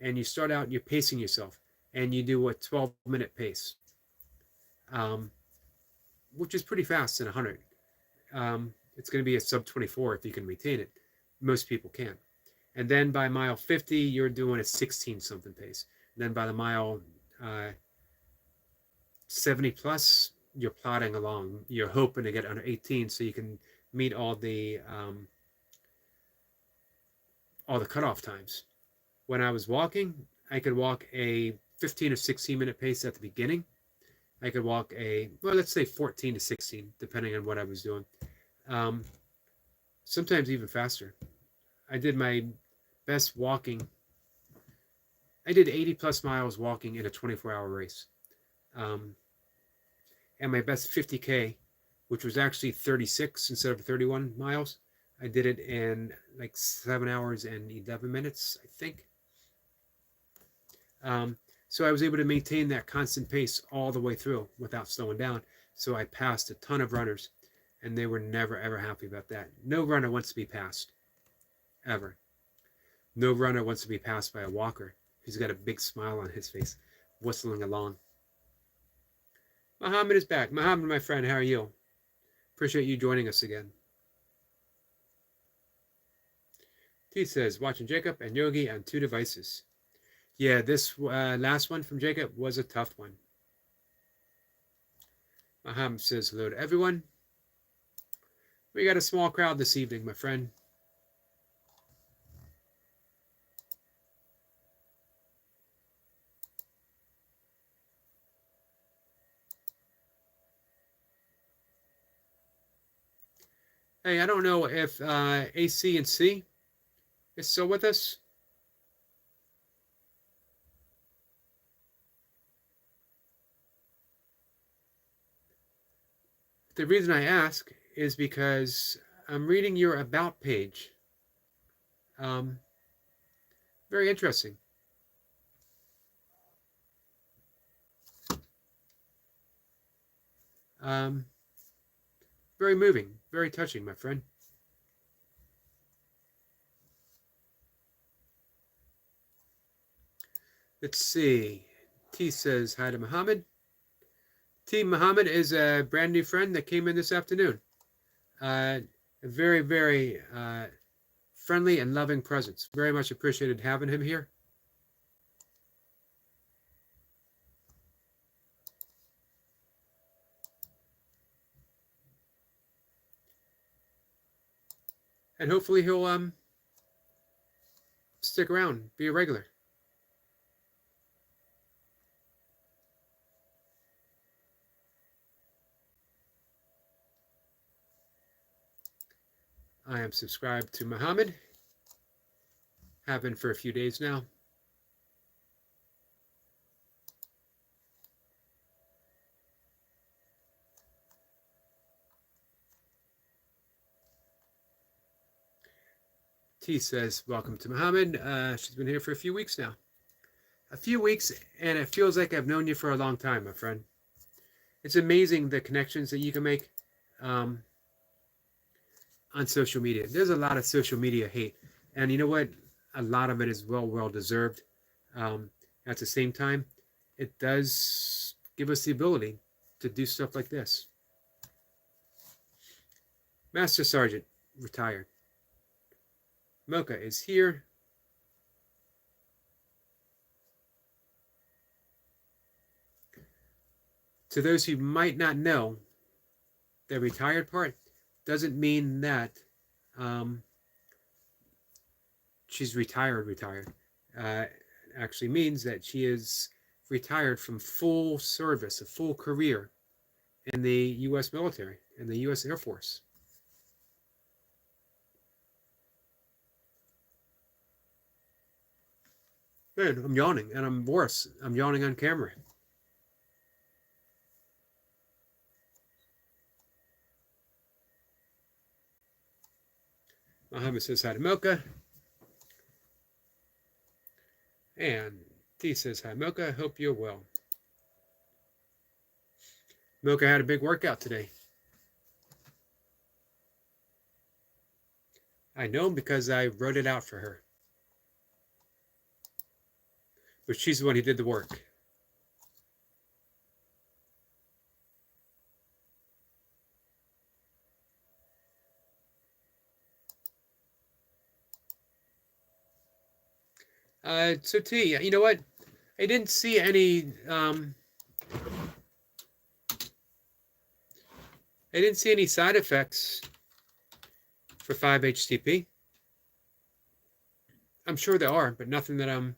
And you start out, you're pacing yourself and you do a 12-minute pace, which is pretty fast in 100. It's going to be a sub 24 if you can maintain it. Most people can't. And then by mile 50, you're doing a 16 something pace. And then by the mile 70 plus, you're plodding along. You're hoping to get under 18 so you can meet all the cutoff times. When I was walking, I could walk a 15 or 16 minute pace at the beginning. I could walk let's say 14 to 16, depending on what I was doing. Sometimes even faster. I did my best walking. I did 80 plus miles walking in a 24-hour race. And my best 50K, which was actually 36 instead of 31 miles, I did it in like 7 hours and 11 minutes, I think. So I was able to maintain that constant pace all the way through without slowing down. So I passed a ton of runners, and they were never, ever happy about that. No runner wants to be passed, ever. No runner wants to be passed by a walker who's got a big smile on his face, whistling along. Muhammad is back. Muhammad, my friend, how are you? Appreciate you joining us again. T says, watching Jacob and Yogi on 2 devices. Yeah, this last one from Jacob was a tough one. Muhammad says, hello to everyone. We got a small crowd this evening, my friend. Hey, I don't know if AC and C is still with us. The reason I ask is because I'm reading your About page. Um, very interesting. Um, very moving, very touching, my friend. Let's see. T says hi to Muhammad. T Muhammad is a brand new friend that came in this afternoon. A very, very friendly and loving presence. Very much appreciated having him here. And hopefully he'll stick around, be a regular. I am subscribed to Muhammad. Have been for a few days now. T says, welcome to Muhammad. She's been here for a few weeks now. A few weeks, and it feels like I've known you for a long time, my friend. It's amazing the connections that you can make on social media. There's a lot of social media hate. And you know what? A lot of it is well deserved. At the same time, it does give us the ability to do stuff like this. Master Sergeant, retired. Mocha is here. To those who might not know, the retired part doesn't mean that she's retired. Actually means that she is retired from full service, a full career in the U.S. military, in the U.S. Air Force. Man, I'm yawning, and I'm worse. I'm yawning on camera. Muhammad says hi to Mocha. And T says hi, Mocha. Hope you're well. Mocha had a big workout today. I know because I wrote it out for her. But she's the one who did the work. So T, you know what? I didn't see any side effects for 5-HTP. I'm sure there are, but nothing that I'm...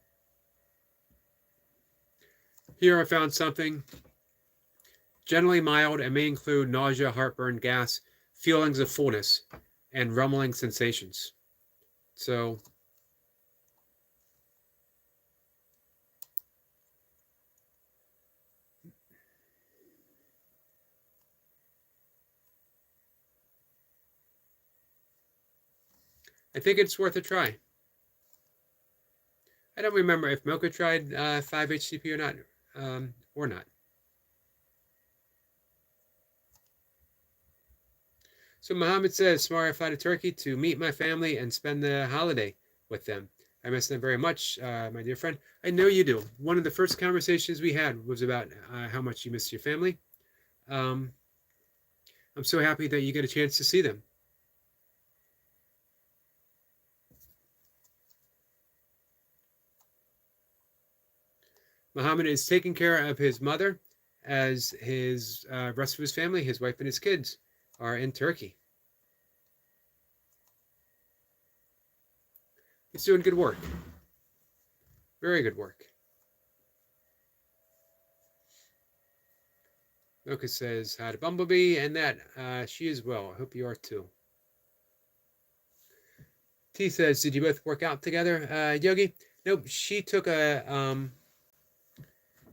Here I found something. Generally mild and may include nausea, heartburn, gas, feelings of fullness, and rumbling sensations. So... I think it's worth a try. I don't remember if Mocha tried 5-HTP or not. So Muhammad says, tomorrow I fly to Turkey to meet my family and spend the holiday with them. I miss them very much, my dear friend. I know you do. One of the first conversations we had was about how much you miss your family. I'm so happy that you get a chance to see them. Muhammad is taking care of his mother as his rest of his family, his wife and his kids, are in Turkey. He's doing good work. Very good work. Mocha says hi to Bumblebee, and that she is well. I hope you are too. T says, did you both work out together, Yogi? Nope. She took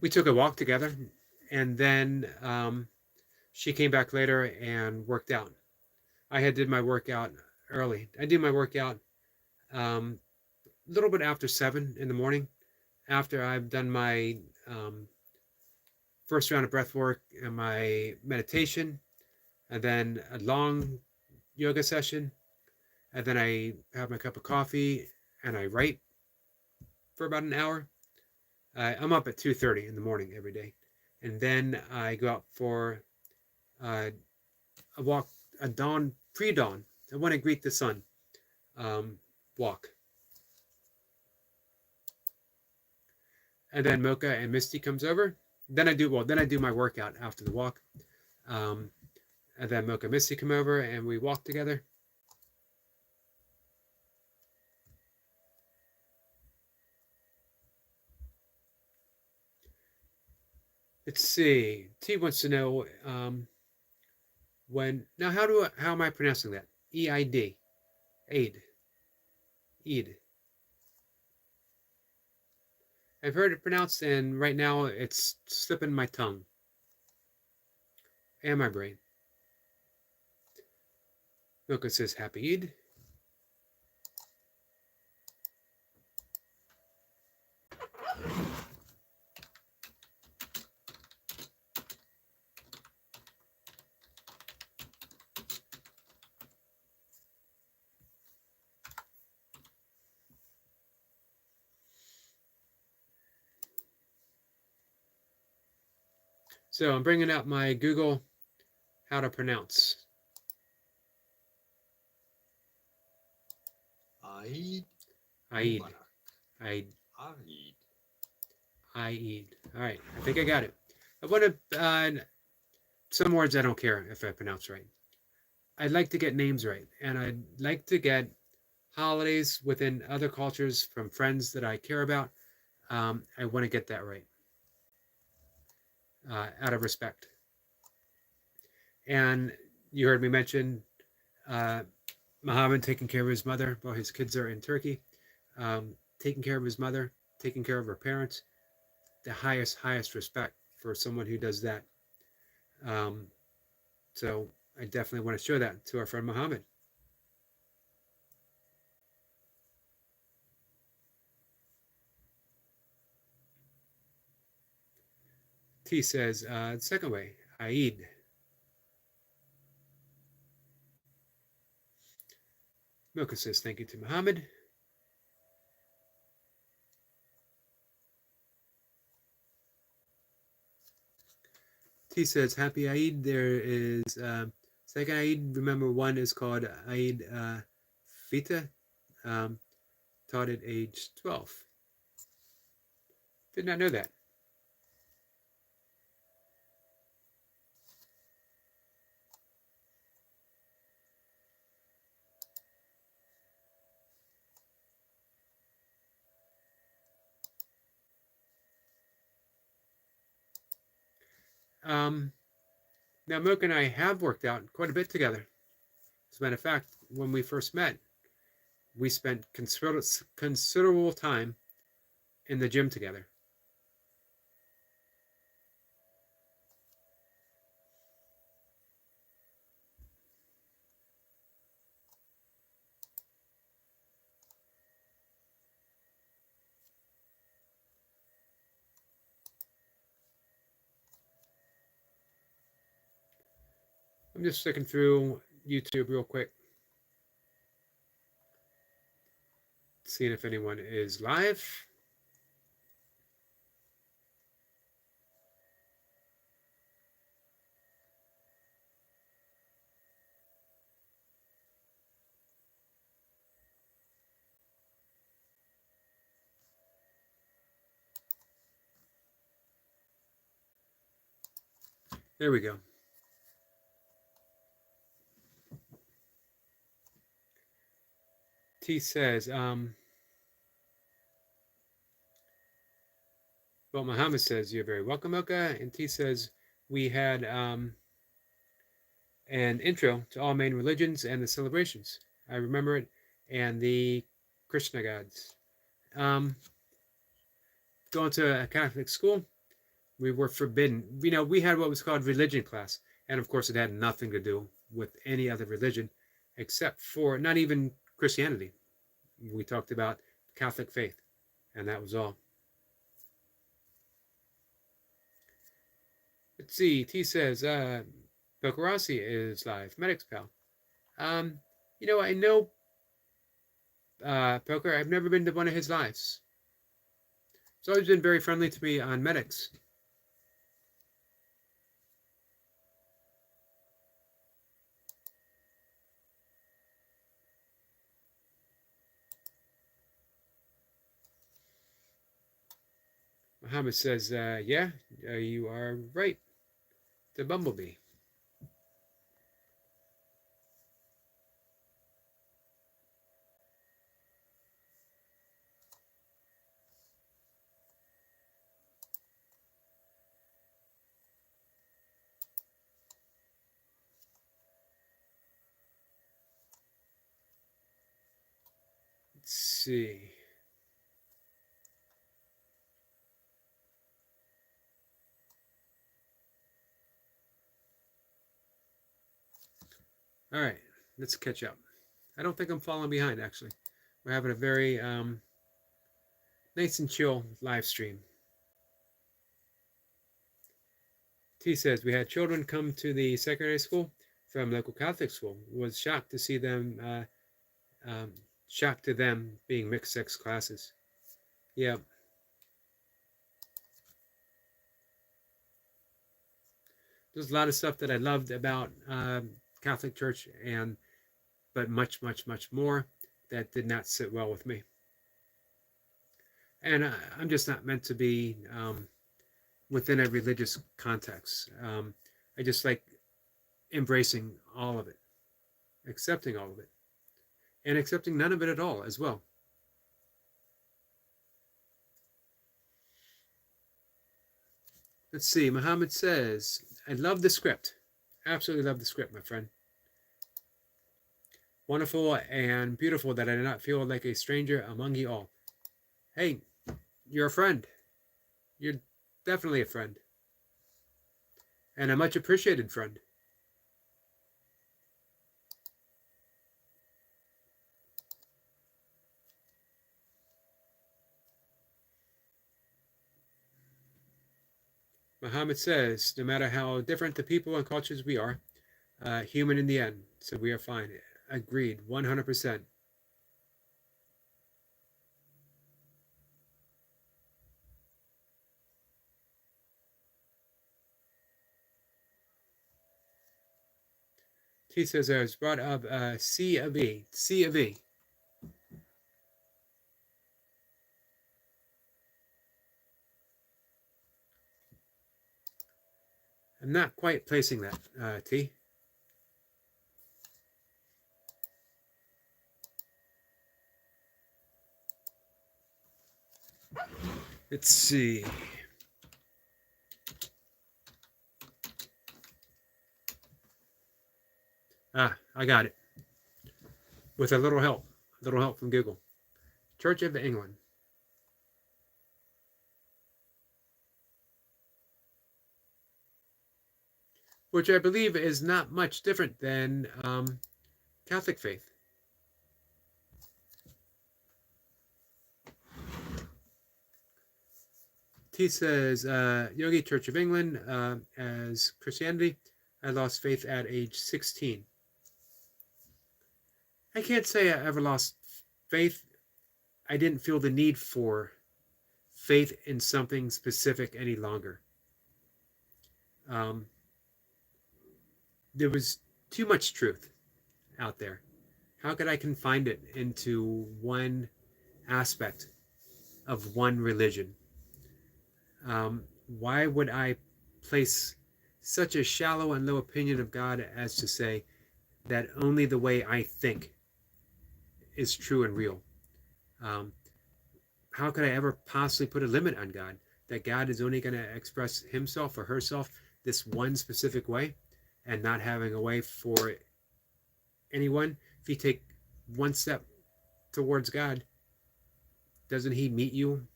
we took a walk together, and then she came back later and worked out. I had did my workout early. I do my workout a little bit after 7 in the morning, after I've done my first round of breath work and my meditation, and then a long yoga session, and then I have my cup of coffee and I write for about an hour. I'm up at 2:30 in the morning every day, and then I go out for uh, a walk, a pre-dawn. I want to greet the sun um, walk, and then Mocha and Misty comes over. Then I do my workout after the walk, um, and then Mocha and Misty come over and we walk together. Let's see. T wants to know when now how am I pronouncing that? EID, aid, eid. I've heard it pronounced, and right now it's slipping my tongue and my brain. Milka says Happy Eid. So I'm bringing up my Google how to pronounce. Eid. Eid. Mubarak. Eid. Eid. Eid. All right, I think I got it. I want to some words I don't care if I pronounce right. I'd like to get names right, and I'd like to get holidays within other cultures from friends that I care about. I want to get that right out of respect. And you heard me mention Muhammad taking care of his mother while his kids are in Turkey, taking care of his mother, taking care of her parents. The highest respect for someone who does that. So I definitely want to show that to our friend Muhammad. T says, second way, Eid. Milka says, thank you to Muhammad. T says, happy Eid. There is second Eid. Remember, one is called Eid Fita, taught at age 12. Did not know that. Now, Mocha and I have worked out quite a bit together. As a matter of fact, when we first met, we spent considerable time in the gym together. I'm just sticking through YouTube real quick, seeing if anyone is live. There we go. T says, well, Muhammad says, you're very welcome, Mocha. And T says, we had an intro to all main religions and the celebrations. I remember it. And the Krishna gods. Going to a Catholic school, we were forbidden. We had what was called religion class. And of course, it had nothing to do with any other religion except for not even Christianity. We talked about Catholic faith, and that was all. Let's see. T says, Pokerossi is live. Medics, pal. Um, I know Poker. I've never been to one of his lives. He's always been very friendly to me on Medics. Muhammad says, yeah, you are right. The bumblebee. Let's see. All right, let's catch up. I don't think I'm falling behind, actually. We're having a very nice and chill live stream. T says, we had children come to the secondary school from local Catholic school. Was shocked to see them, shocked to them being mixed sex classes. Yeah. There's a lot of stuff that I loved about Catholic Church, but much, much, much more that did not sit well with me. And I'm just not meant to be within a religious context. I just like embracing all of it, accepting all of it, and accepting none of it at all as well. Let's see. Muhammad says, I love the script. Absolutely love the script, my friend. Wonderful and beautiful that I did not feel like a stranger among you all. Hey, you're a friend. You're definitely a friend. And a much appreciated friend. Muhammad says, no matter how different the people and cultures we are, human in the end, so we are fine. Agreed, 100%. T says I was brought up C of E. C of E. I'm not quite placing that, T. Let's see. I got it. With a little help from Google. Church of England. Which I believe is not much different than Catholic faith. T says, Yogi, Church of England, as Christianity. I lost faith at age 16. I can't say I ever lost faith. I didn't feel the need for faith in something specific any longer. There was too much truth out there. How could I confine it into one aspect of one religion? Why would I place such a shallow and low opinion of God as to say that only the way I think is true and real? How could I ever possibly put a limit on God? That God is only going to express himself or herself this one specific way and not having a way for anyone? If you take one step towards God, doesn't he meet you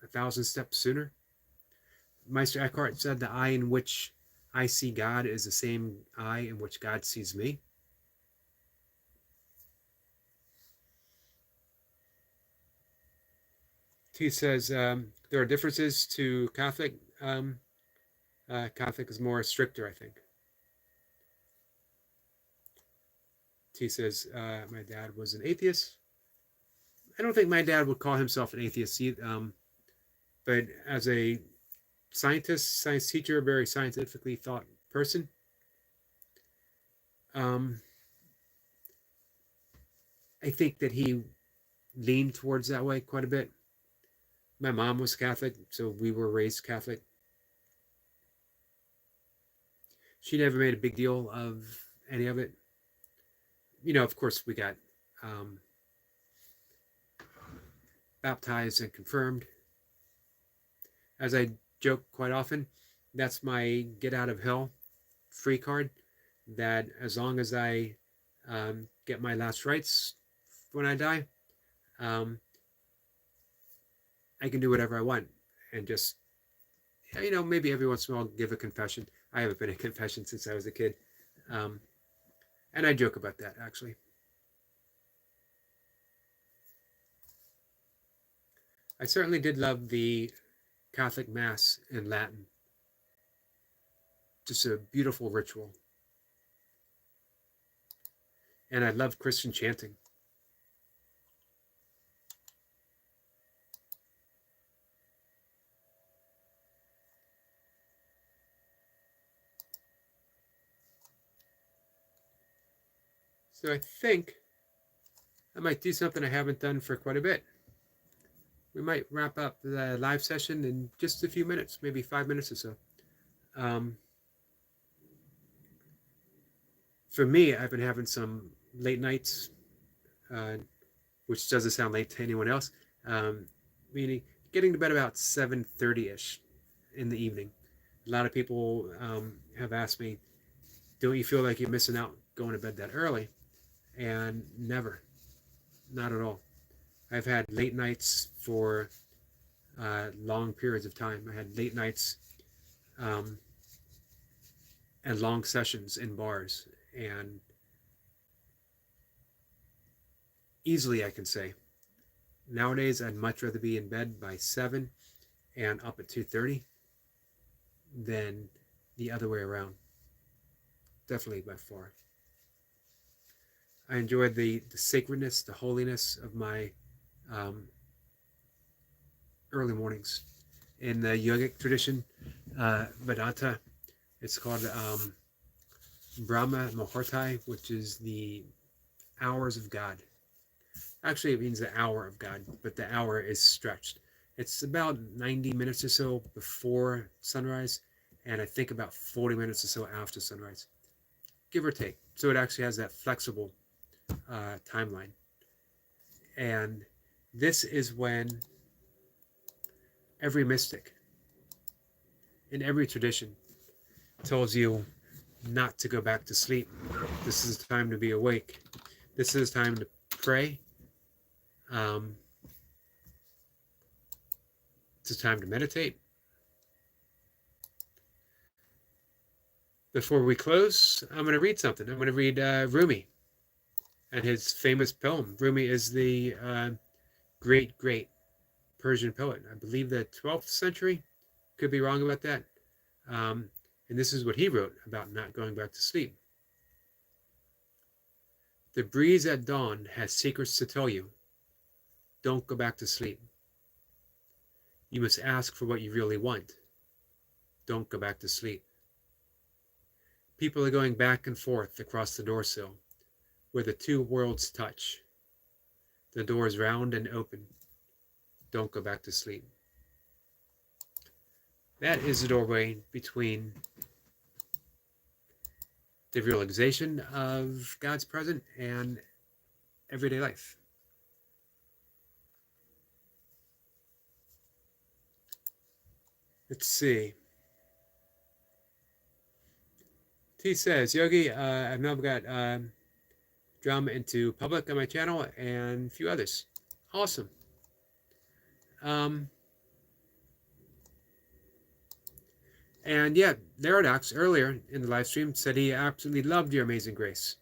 1,000 steps sooner? Meister Eckhart said the eye in which I see God as the same eye in which God sees me. T says there are differences to Catholic. Catholic is more stricter, I think. T says my dad was an atheist. I don't think my dad would call himself an atheist, but as a scientist, science teacher, a very scientifically thought person, um, I think that he leaned towards that way quite a bit. My mom was Catholic, so we were raised Catholic. She never made a big deal of any of it. Of course, we got um, baptized and confirmed. As I joke quite often, that's my get out of hell free card. That as long as I get my last rites when I die, um, I can do whatever I want and just, maybe every once in a while give a confession. I haven't been in confession since I was a kid. Um, and I joke about that, actually. I certainly did love the Catholic Mass in Latin. Just a beautiful ritual. And I love Christian chanting. So I think I might do something I haven't done for quite a bit. We might wrap up the live session in just a few minutes, maybe 5 minutes or so. For me, I've been having some late nights, which doesn't sound late to anyone else, meaning getting to bed about 7:30ish in the evening. A lot of people have asked me, don't you feel like you're missing out going to bed that early? And never, not at all. I've had late nights for long periods of time. I had late nights and long sessions in bars, and easily I can say nowadays I'd much rather be in bed by 7 and up at 2:30 than the other way around. Definitely by far. I enjoy the sacredness, the holiness of my early mornings. In the yogic tradition, Vedanta, it's called Brahma Muhurtai, which is the hours of God. Actually, it means the hour of God, but the hour is stretched. It's about 90 minutes or so before sunrise, and I think about 40 minutes or so after sunrise, give or take. So it actually has that flexible timeline. And this is when every mystic in every tradition tells you not to go back to sleep. This is time to be awake. This is time to pray. It's time to meditate. Before we close, I'm going to read something. I'm going to read Rumi and his famous poem. Rumi is the great Persian poet. I believe the 12th century. Could be wrong about that. And this is what he wrote about not going back to sleep. The breeze at dawn has secrets to tell you. Don't go back to sleep. You must ask for what you really want. Don't go back to sleep. People are going back and forth across the door sill, where the two worlds touch. The door is round and open. Don't go back to sleep. That is the doorway between the realization of God's presence and everyday life. Let's see. T says, Yogi, I've now got drama into public on my channel and a few others. Awesome. And yeah, Laradox earlier in the live stream said he absolutely loved your Amazing Grace.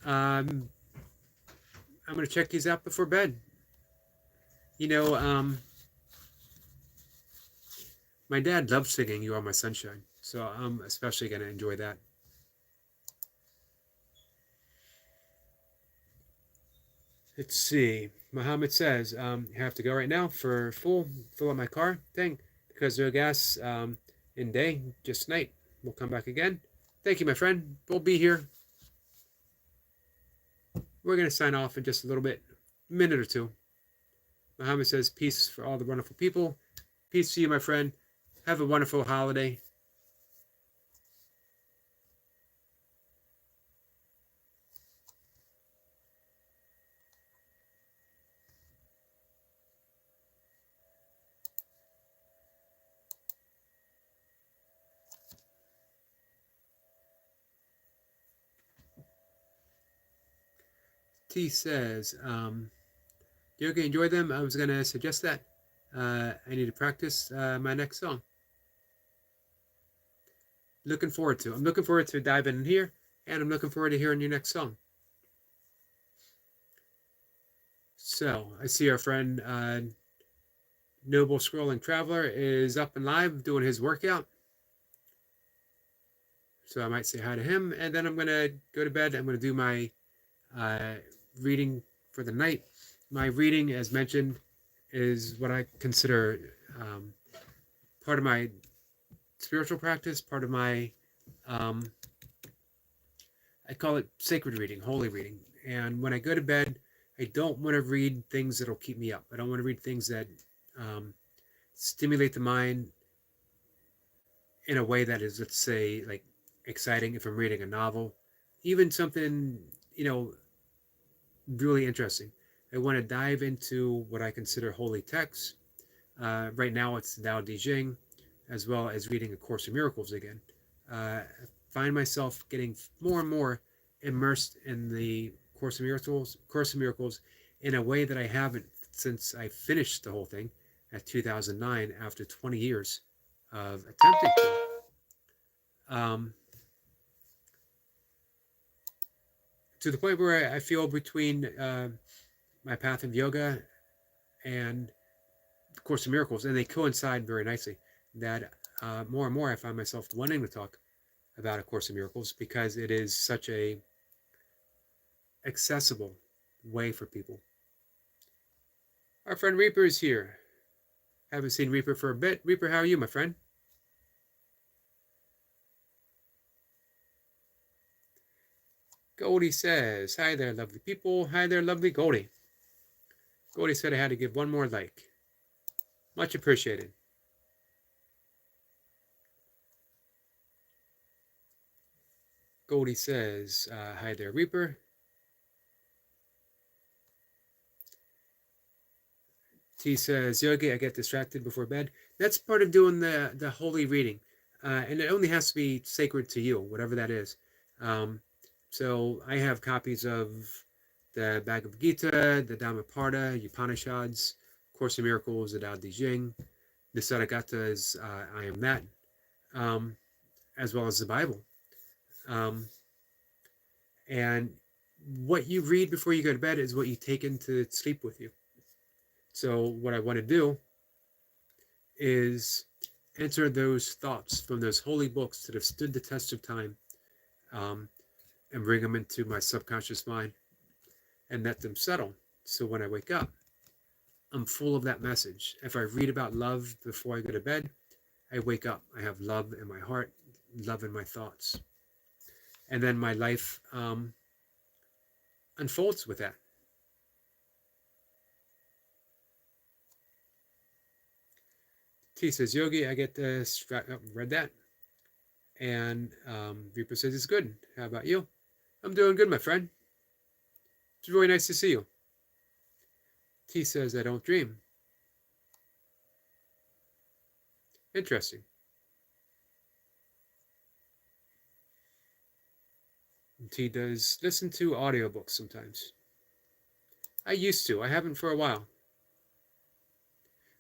I'm going to check these out before bed. You know, my dad loved singing You Are My Sunshine, so I'm especially going to enjoy that. Let's see. Muhammad says, you have to go right now for fill up my car thing because there's gas in day, just tonight. We'll come back again. Thank you, my friend. We'll be here. We're going to sign off in just a little bit, minute or two. Muhammad says, peace for all the wonderful people. Peace to you, my friend. Have a wonderful holiday. T says, Yogi, enjoy them. I was going to suggest that. I need to practice my next song. I'm looking forward to diving in here, and I'm looking forward to hearing your next song. So, I see our friend Noble Scrolling Traveler is up and live doing his workout. So I might say hi to him, and then I'm going to go to bed. I'm going to do my reading for the night. My reading, as mentioned, is what I consider part of my spiritual practice, part of my, I call it sacred reading, holy reading. And when I go to bed, I don't want to read things that'll keep me up. I don't want to read things that stimulate the mind in a way that is, let's say, like exciting if I'm reading a novel, even something, really interesting. I want to dive into what I consider holy texts. Right now it's Tao Te Ching, as well as reading A Course in Miracles again. I find myself getting more and more immersed in the Course in Miracles in a way that I haven't since I finished the whole thing at 2009 after 20 years of attempting to the point where I feel between my path of yoga and the Course in Miracles, and they coincide very nicely, that more and more I find myself wanting to talk about A Course in Miracles because it is such a accessible way for people. Our friend Reaper is here. Haven't seen Reaper for a bit. Reaper, how are you, my friend? Goldie says, hi there, lovely people. Hi there, lovely Goldie. Goldie said I had to give one more like. Much appreciated. Goldie says, hi there, Reaper. T says, Yogi, I get distracted before bed. That's part of doing the holy reading. And it only has to be sacred to you, whatever that is. So I have copies of the Bhagavad Gita, the Dhammapada, Upanishads, Course in Miracles, the Tao Te Ching, the Nisargada's I Am That, as well as the Bible. And what you read before you go to bed is what you take into sleep with you. So what I want to do is enter those thoughts from those holy books that have stood the test of time, and bring them into my subconscious mind and let them settle. So when I wake up, I'm full of that message. If I read about love before I go to bed, I wake up. I have love in my heart, love in my thoughts. And then my life unfolds with that. T says, Yogi, I get this. Read that. And Reaper says, it's good. How about you? I'm doing good, my friend. It's really nice to see you. T says, I don't dream. Interesting. T does listen to audiobooks sometimes. I used to. I haven't for a while.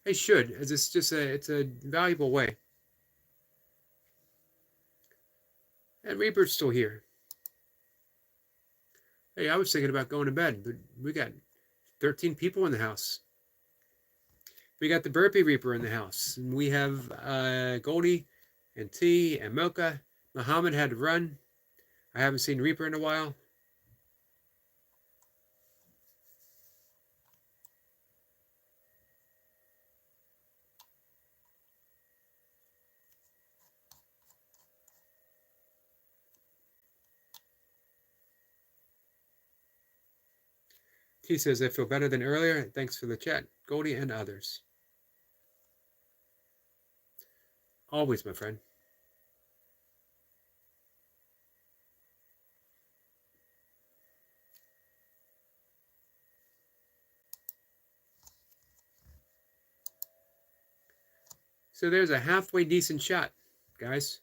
I should, as it's a valuable way. And Reaper's still here. Hey, I was thinking about going to bed, but we got 13 people in the house. We got the Burpee Reaper in the house. And we have Goldie and T and Mocha. Muhammad had to run. I haven't seen Reaper in a while. T says, I feel better than earlier. Thanks for the chat, Goldie and others. Always, my friend. So there's a halfway decent shot, guys,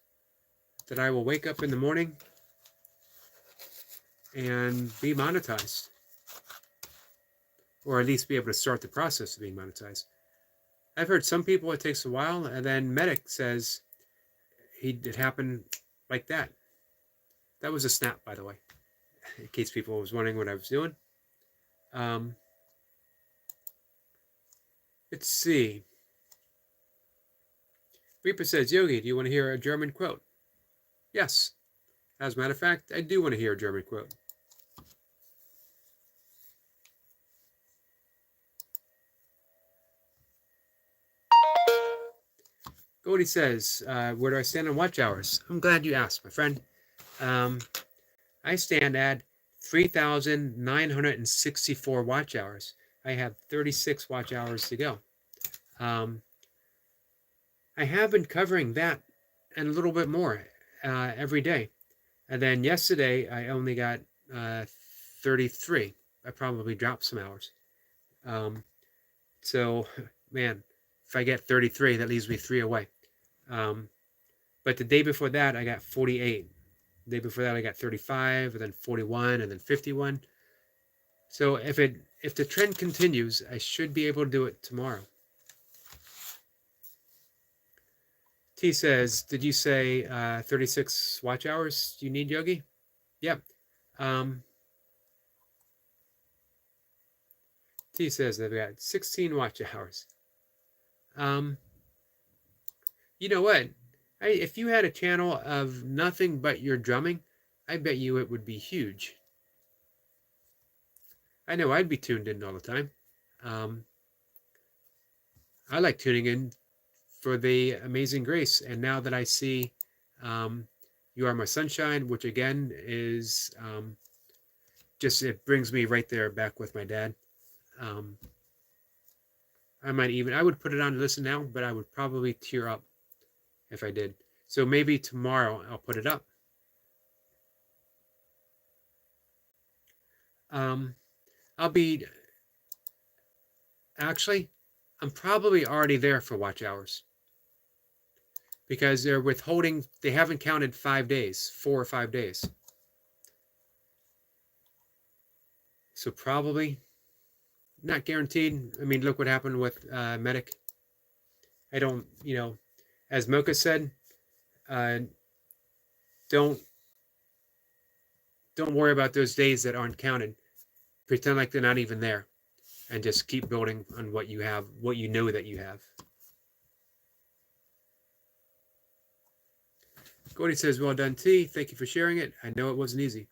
that I will wake up in the morning and be monetized. Or at least be able to start the process of being monetized. I've heard some people it takes a while, and then Medic says it happened like that. That was a snap, by the way, in case people was wondering what I was doing. Let's see. Reaper says, Yogi, do you want to hear a German quote? Yes. As a matter of fact, I do want to hear a German quote. Goldie says, where do I stand on watch hours? I'm glad you asked, my friend. I stand at 3,964 watch hours. I have 36 watch hours to go. I have been covering that and a little bit more every day. And then yesterday, I only got 33. I probably dropped some hours. So, man, if I get 33, that leaves me 3 away. But the day before that, I got 48. The day before that, I got 35, and then 41, and then 51. So if the trend continues, I should be able to do it tomorrow. T says, did you say 36 watch hours you need, Yogi? Yep. T says they've got 16 watch hours. You know what? If you had a channel of nothing but your drumming, I bet you it would be huge. I know I'd be tuned in all the time. I like tuning in for the Amazing Grace, and now that I see You Are My Sunshine, which again is just, it brings me right there back with my dad. I would put it on to listen now, but I would probably tear up if I did. So maybe tomorrow I'll put it up. Actually, I'm probably already there for watch hours. Because they're withholding, they haven't counted 5 days, 4 or 5 days. So probably, not guaranteed. I mean, look what happened with Medic. I don't, as Mocha said, don't worry about those days that aren't counted. Pretend like they're not even there, and just keep building on what you have, what you know that you have. Gordy says, well done, T. Thank you for sharing it. I know it wasn't easy.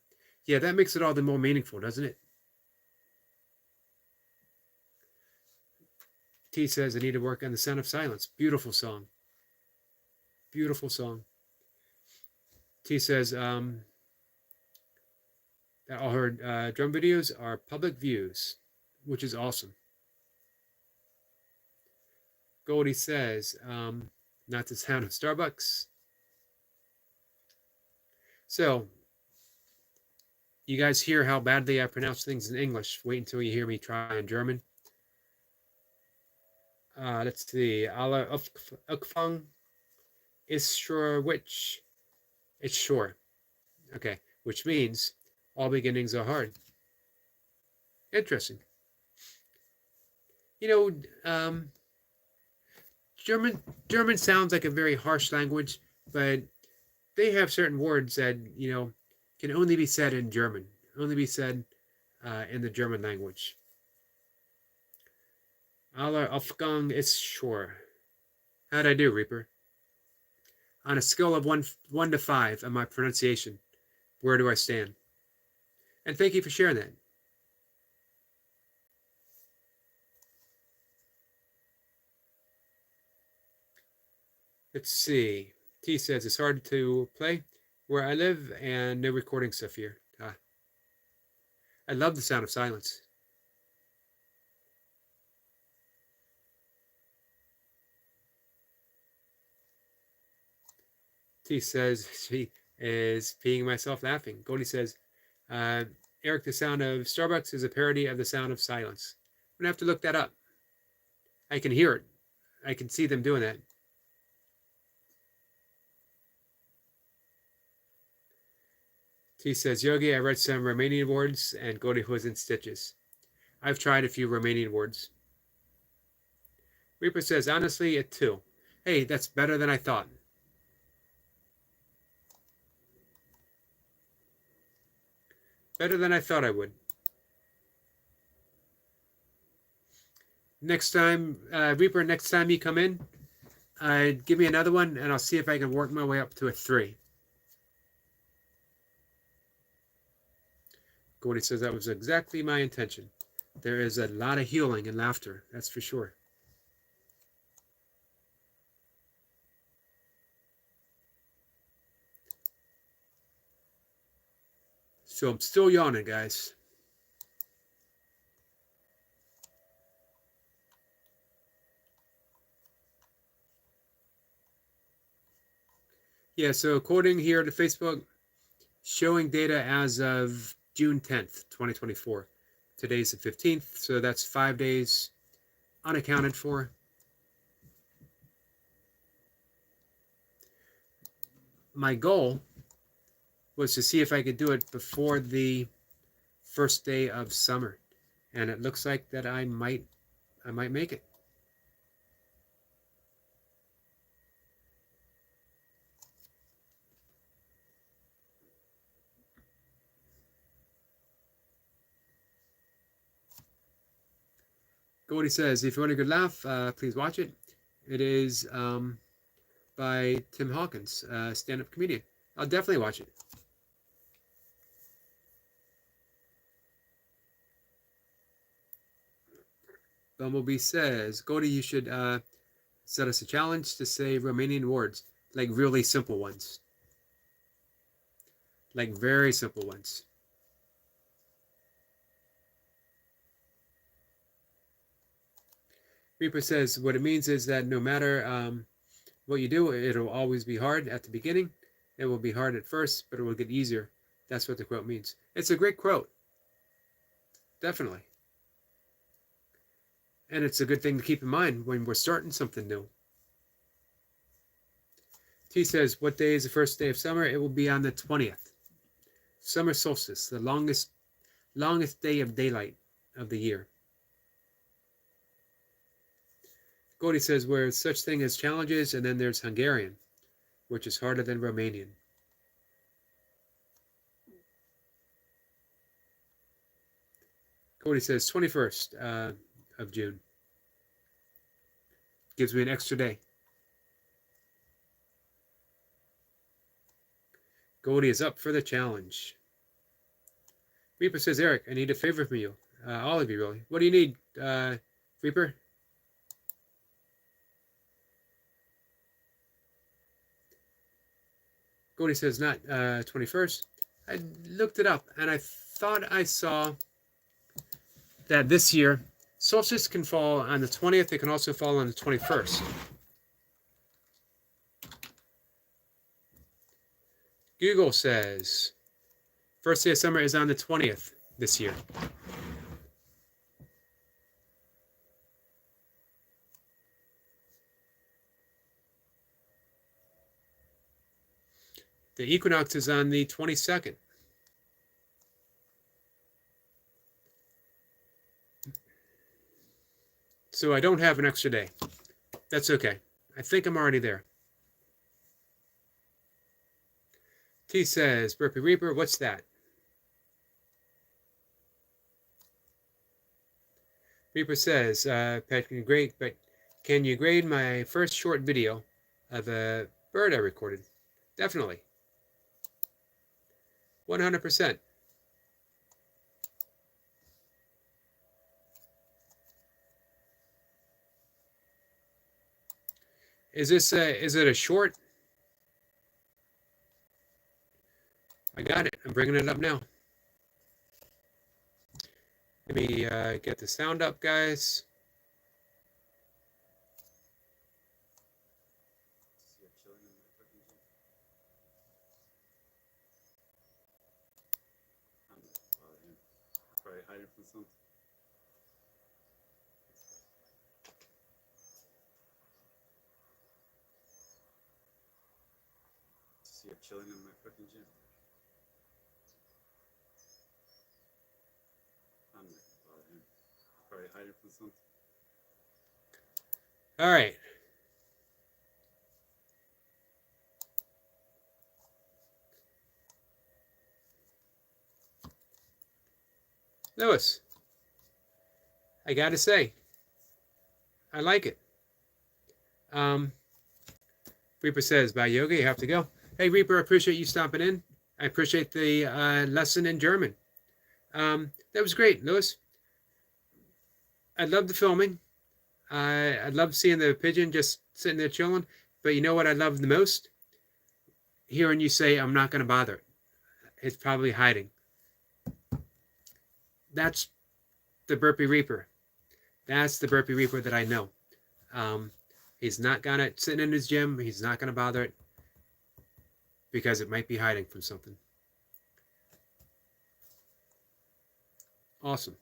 Yeah, that makes it all the more meaningful, doesn't it? T says, I need to work on The Sound of Silence. Beautiful song. Beautiful song. T says, that all her drum videos are public views, which is awesome. Goldie says, not The Sound of Starbucks. So, you guys hear how badly I pronounce things in English. Wait until you hear me try in German. Let's see. Alle Aufgang ist sure which? It's sure. Okay, which means all beginnings are hard. Interesting. You know, German German sounds like a very harsh language, but they have certain words that can only be said in German, only be said in the German language. Aller Aufgang ist sure. How'd I do, Reaper? On a scale of 1 to 5 on my pronunciation, where do I stand? And thank you for sharing that. Let's see. T says it's hard to play where I live and no recording stuff here. I love the sound of silence. T says she is peeing myself laughing. Goldie says, Eric, the sound of Starbucks is a parody of the sound of silence. I'm going to have to look that up. I can hear it. I can see them doing that. T says, Yogi, I read some Romanian words and Goldie was in stitches. I've tried a few Romanian words. Reaper says, honestly, a 2. Hey, that's better than I thought. Better than I thought I would. Next time, Reaper, next time you come in, give me another one, and I'll see if I can work my way up to a 3. Gordy says that was exactly my intention. There is a lot of healing and laughter, that's for sure. So I'm still yawning, guys. Yeah, so according here to Facebook, showing data as of June 10th, 2024. Today's the 15th, so that's 5 days unaccounted for. My goal was to see if I could do it before the first day of summer, and it looks like that I might make it. Goldie says, if you want a good laugh, please watch it. It is by Tim Hawkins, stand-up comedian. I'll definitely watch it. Bumblebee says, Goldie, you should set us a challenge to say Romanian words, like really simple ones. Like very simple ones. Reaper says, what it means is that no matter what you do, it'll always be hard at the beginning. It will be hard at first, but it will get easier. That's what the quote means. It's a great quote. Definitely. And it's a good thing to keep in mind when we're starting something new. T says, what day is the first day of summer? It will be on the 20th. Summer solstice, the longest day of daylight of the year. Goldie says, there's such thing as challenges, and then there's Hungarian, which is harder than Romanian. Goldie says, 21st of June. Gives me an extra day. Goldie is up for the challenge. Reaper says, Eric, I need a favor from you. All of you, really. What do you need, Reaper? Goldie says, not 21st. I looked it up, and I thought I saw that this year, solstice can fall on the 20th. It can also fall on the 21st. Google says, first day of summer is on the 20th this year. The equinox is on the 22nd. So I don't have an extra day. That's okay. I think I'm already there. T says, Burpee Reaper, what's that? Reaper says, Pat, can you grade my first short video of a bird I recorded? Definitely. 100%. Is it a short? I got it. I'm bringing it up now. Let me get the sound up, guys. Probably hiding from something. See her chilling in my fucking gym. I'm not gonna bother him. Probably hiding from something. All right. Lewis, I gotta say, I like it. Reaper says, bye, Yogi, you have to go. Hey, Reaper, I appreciate you stopping in. I appreciate the lesson in German. That was great, Lewis. I love the filming. I love seeing the pigeon just sitting there chilling. But you know what I love the most? Hearing you say, I'm not going to bother it. It's probably hiding. That's the Burpee Reaper. That's the Burpee Reaper that I know. He's not going to sit in his gym. He's not going to bother it because it might be hiding from something. Awesome.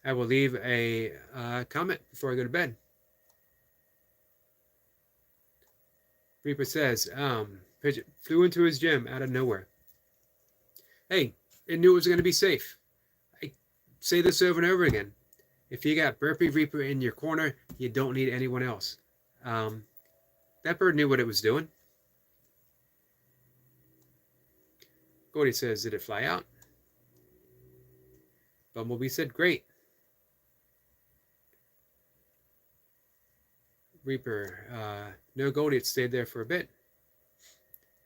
I will leave a comment before I go to bed. Reaper says, pigeon flew into his gym out of nowhere. Hey, it knew it was going to be safe. I say this over and over again. If you got Burpee Reaper in your corner, you don't need anyone else. That bird knew what it was doing. Gordy says, did it fly out? Bumblebee said, great. Reaper, no, Goldie, it stayed there for a bit.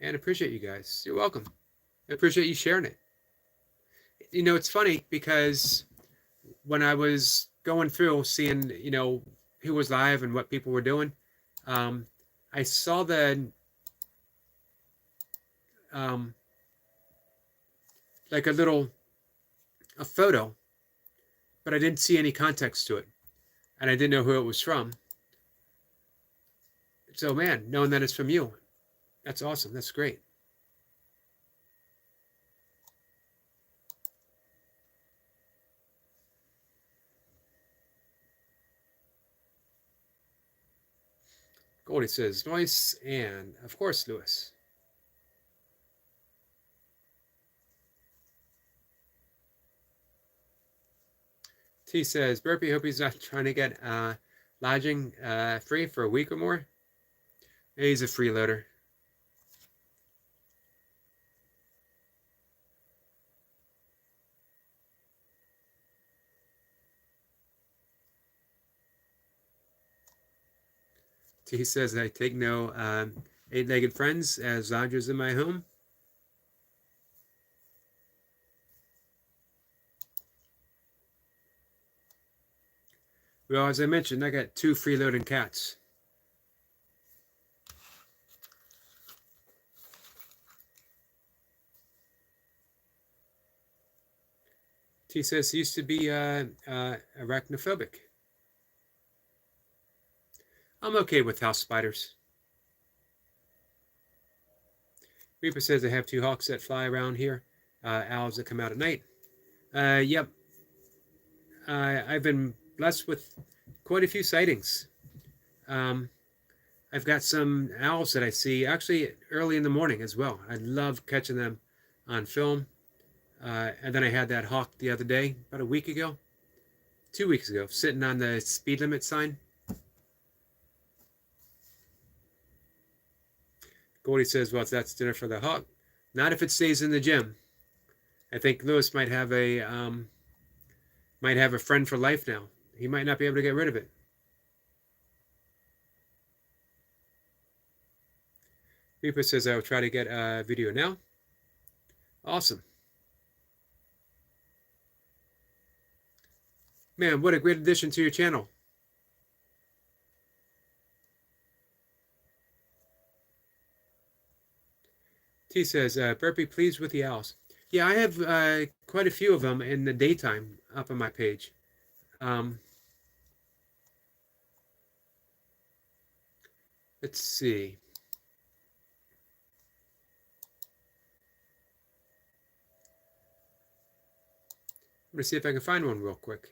And appreciate you guys. You're welcome. I appreciate you sharing it. You know, it's funny because when I was going through seeing, you know, who was live and what people were doing, I saw the like a photo, but I didn't see any context to it, and I didn't know who it was from. So, man, knowing that it's from you, that's awesome. That's great. Goldie says, nice, and of course, Lewis. T says, Burpee, hope he's not trying to get lodging free for a week or more. He's a freeloader. T says, I take no eight-legged friends as lodgers in my home. Well, as I mentioned, I got 2 freeloading cats. T says he used to be arachnophobic. I'm okay with house spiders. Reaper says I have 2 hawks that fly around here, owls that come out at night. Yep. I've been blessed with quite a few sightings. I've got some owls that I see actually early in the morning as well. I love catching them on film. And then I had that hawk the other day, about a week ago. 2 weeks ago, sitting on the speed limit sign. Goldie says, well, that's dinner for the hawk. Not if it stays in the gym. I think Lewis might have a friend for life now. He might not be able to get rid of it. Reaper says, I will try to get a video now. Awesome. Man, what a great addition to your channel. T says, Burpee, please with the owls. Yeah, I have quite a few of them in the daytime up on my page. Let's see. I'm going to see if I can find one real quick.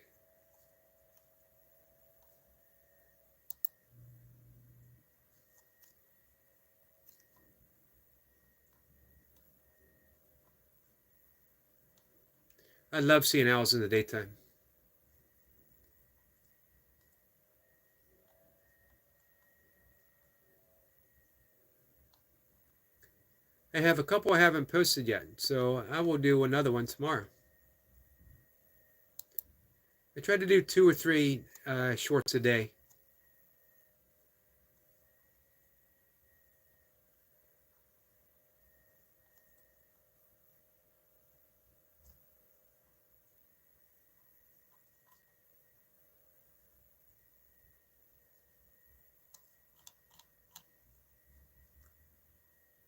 I love seeing owls in the daytime. I have a couple I haven't posted yet, so I will do another one tomorrow. I try to do 2 or 3 shorts a day.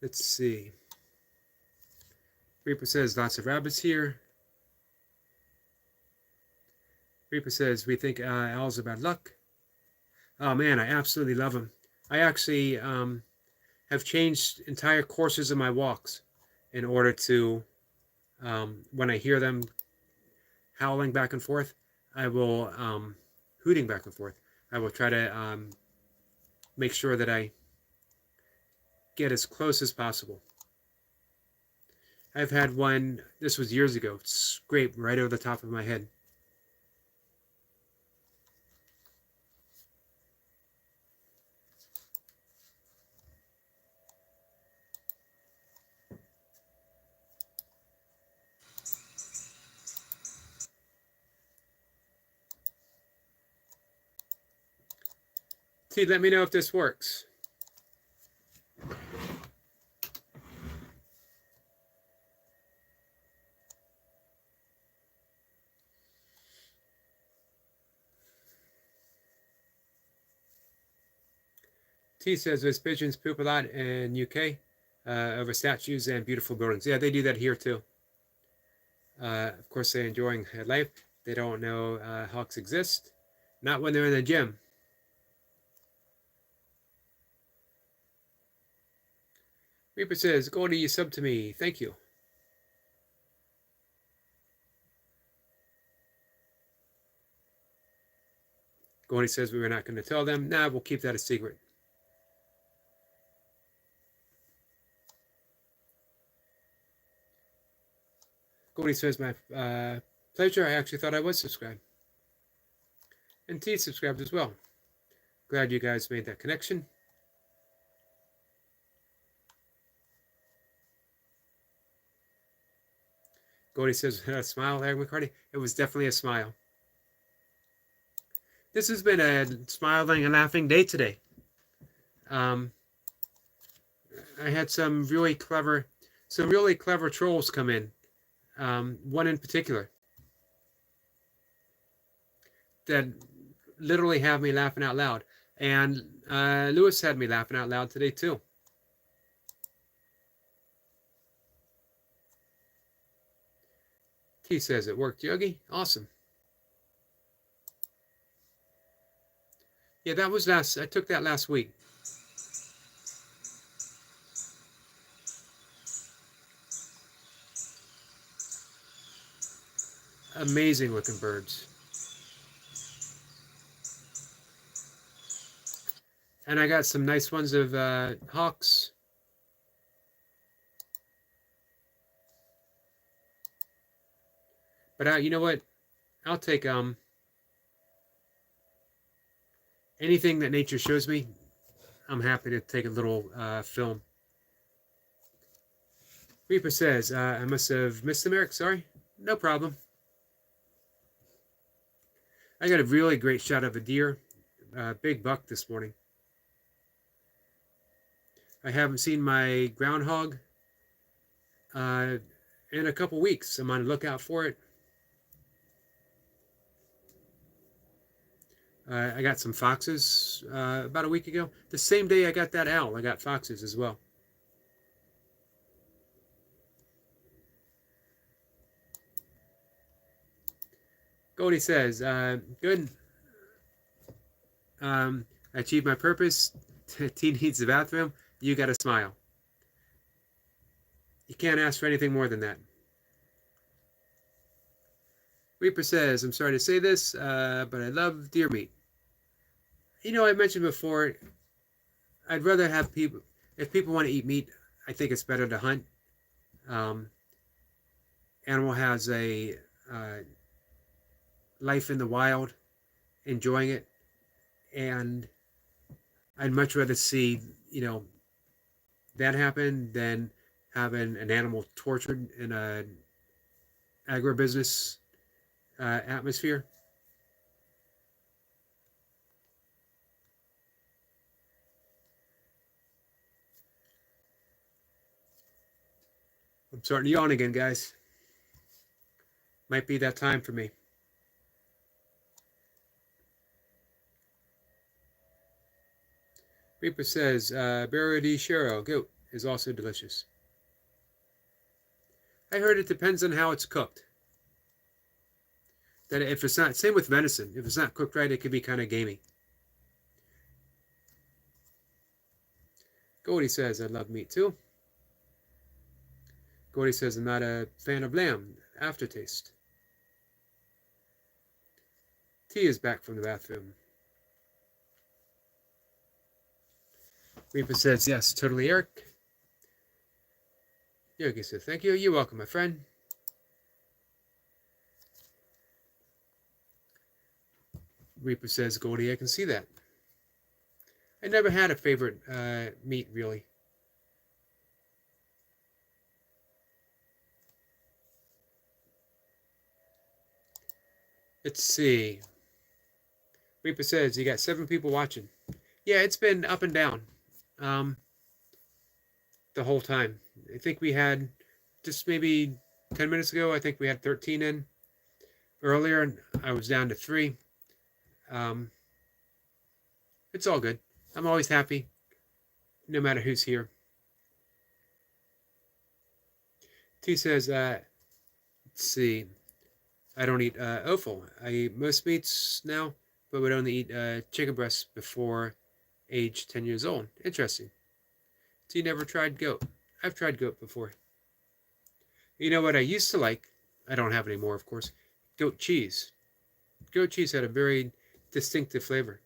Let's see. Reaper says lots of rabbits here. Reaper says we think owls are bad luck. Oh man, I absolutely love them. I actually have changed entire courses of my walks in order to, when I hear them howling back and forth, I will, hooting back and forth, I will try to make sure that I get as close as possible. I've had one, this was years ago, scrape right over the top of my head. T, let me know if this works. T says those pigeons poop a lot in UK over statues and beautiful buildings. Yeah, they do that here too. Of course, they're enjoying life. They don't know hawks exist. Not when they're in the gym. Reaper says, Goldie, you sub to me. Thank you. Goldie says we were not going to tell them. Nah, we'll keep that a secret. Goldie says, my pleasure. I actually thought I was subscribed. And T subscribed as well. Glad you guys made that connection. Goldie says, a smile, Eric McCarty. It was definitely a smile. This has been a smiling and laughing day today. I had some really clever trolls come in. One in particular that literally have me laughing out loud. And Lewis had me laughing out loud today too. He says it worked, Yogi. Awesome. Yeah, that was I took that last week. Amazing looking birds. And I got some nice ones of hawks. But you know what? I'll take anything that nature shows me, I'm happy to take a little film. Reaper says, I must have missed them, Eric. Sorry. No problem. I got a really great shot of a deer, big buck this morning. I haven't seen my groundhog in a couple weeks. I'm on the lookout for it. I got some foxes about a week ago. The same day I got that owl, I got foxes as well. Goldie says, good. I achieved my purpose. T needs the bathroom. You got a smile. You can't ask for anything more than that. Reaper says, I'm sorry to say this, but I love deer meat. You know, I mentioned before, I'd rather have people, if people want to eat meat, I think it's better to hunt. Animal has a life in the wild, enjoying it, and I'd much rather see, you know, that happen than having an animal tortured in a agribusiness atmosphere. I'm starting to yawn again, guys. Might be that time for me. Reaper says, Barra di Chero goat is also delicious. I heard it depends on how it's cooked. That if it's not, same with venison, if it's not cooked right, it could be kind of gamey. Goldie says, I love meat too. Goldie says, I'm not a fan of lamb. Aftertaste. T is back from the bathroom. Reaper says, yes, totally, Eric. Yogi says, thank you. You're welcome, my friend. Reaper says, Goldie, I can see that. I never had a favorite meat, really. Let's see. Reaper says, you got 7 people watching. Yeah, it's been up and down the whole time. I think we had, just maybe 10 minutes ago, I think we had 13 in. Earlier, and I was down to 3. It's all good. I'm always happy, no matter who's here. T says, let's see. I don't eat offal. I eat most meats now, but would only eat chicken breasts before age 10 years old. Interesting. T never tried goat. I've tried goat before. You know what I used to like? I don't have any more, of course. Goat cheese. Goat cheese had a very distinctive flavor.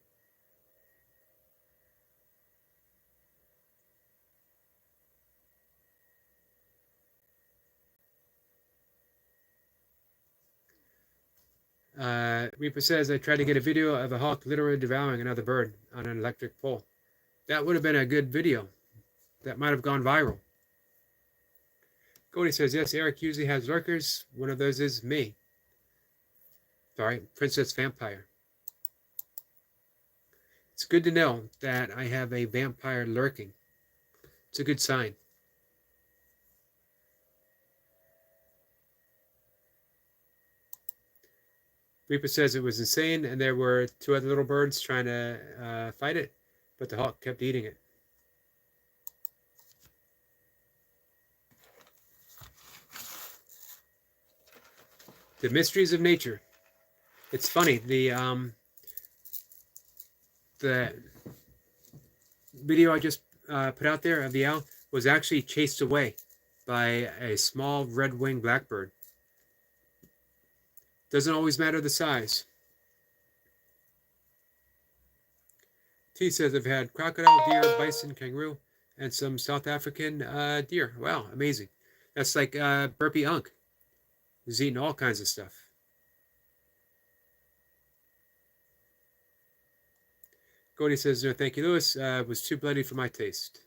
Reaper says, I tried to get a video of a hawk literally devouring another bird on an electric pole. That would have been a good video. That might have gone viral. Cody says, yes, Eric usually has lurkers. One of those is me. Sorry, Princess Vampire. It's good to know that I have a vampire lurking. It's a good sign. Reaper says it was insane, and there were 2 other little birds trying to fight it, but the hawk kept eating it. The mysteries of nature. It's funny, the video I just put out there of the owl was actually chased away by a small red-winged blackbird. Doesn't always matter the size. T says I've had crocodile, deer, bison, kangaroo, and some South African deer. Wow, amazing. That's like Burpee Unk. He's eating all kinds of stuff. Cody says, no, thank you, Lewis. Was too bloody for my taste.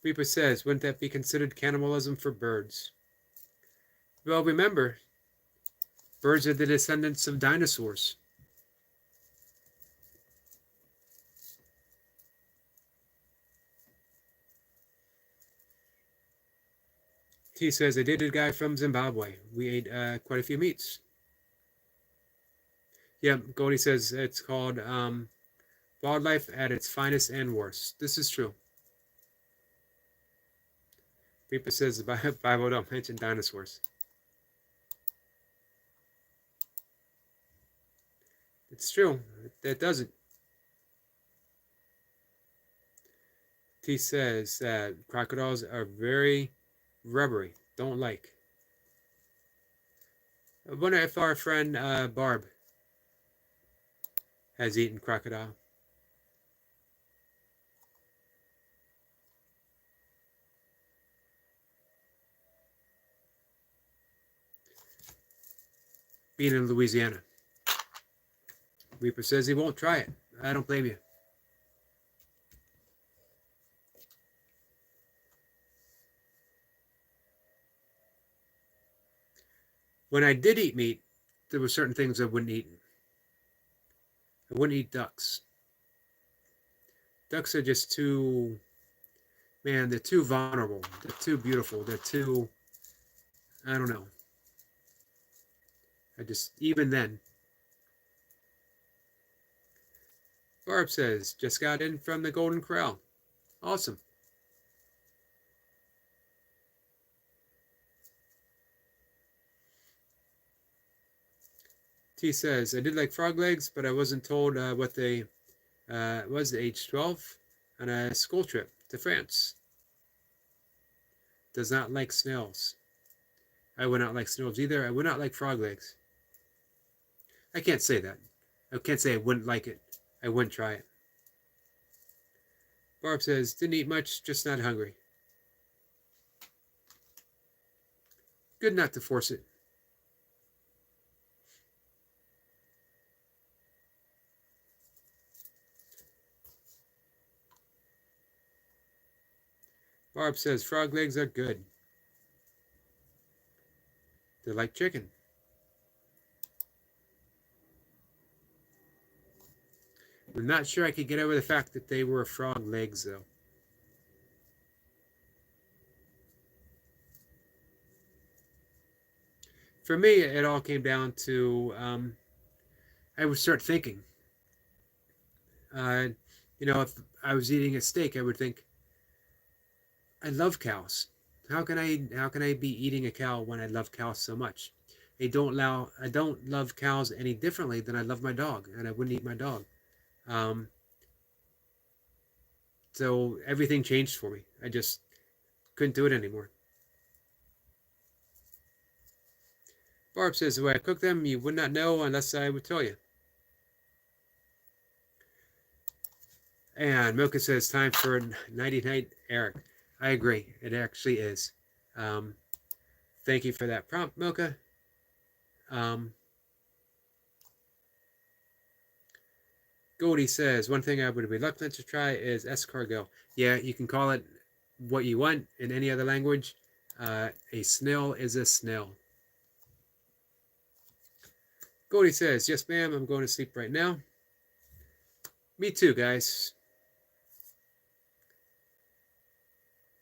Reaper says, wouldn't that be considered cannibalism for birds? Well, remember, birds are the descendants of dinosaurs. T says, I dated a guy from Zimbabwe. We ate quite a few meats. Yep, Goldie says it's called wildlife at its finest and worst. This is true. Reaper says the Bible don't mention dinosaurs. It's true. That doesn't. T says that crocodiles are very rubbery. Don't like. I wonder if our friend Barb has eaten crocodile. Being in Louisiana. Reaper says he won't try it. I don't blame you. When I did eat meat, there were certain things I wouldn't eat. I wouldn't eat ducks. Ducks are just too, man, they're too vulnerable. They're too beautiful. They're too, I don't know. Even then. Barb says, just got in from the Golden Corral. Awesome. T says, I did like frog legs, but I wasn't told what they was at age 12 on a school trip to France. Does not like snails. I would not like snails either. I would not like frog legs. I can't say that. I can't say I wouldn't like it. I wouldn't try it. Barb says, didn't eat much, just not hungry. Good not to force it. Barb says, frog legs are good. They're like chicken. I'm not sure I could get over the fact that they were frog legs, though. For me, it all came down to I would start thinking. If I was eating a steak, I would think, I love cows. How can I be eating a cow when I love cows so much? I don't love cows any differently than I love my dog, and I wouldn't eat my dog. So everything changed for me. I just couldn't do it anymore. Barb says, the way I cook them, you would not know unless I would tell you. And Milka says, time for nighty night, Eric. I agree. It actually is. Thank you for that prompt, Milka. Goldie says, one thing I would be reluctant to try is escargot. Yeah, you can call it what you want in any other language. A snail is a snail. Goldie says, yes, ma'am, I'm going to sleep right now. Me too, guys.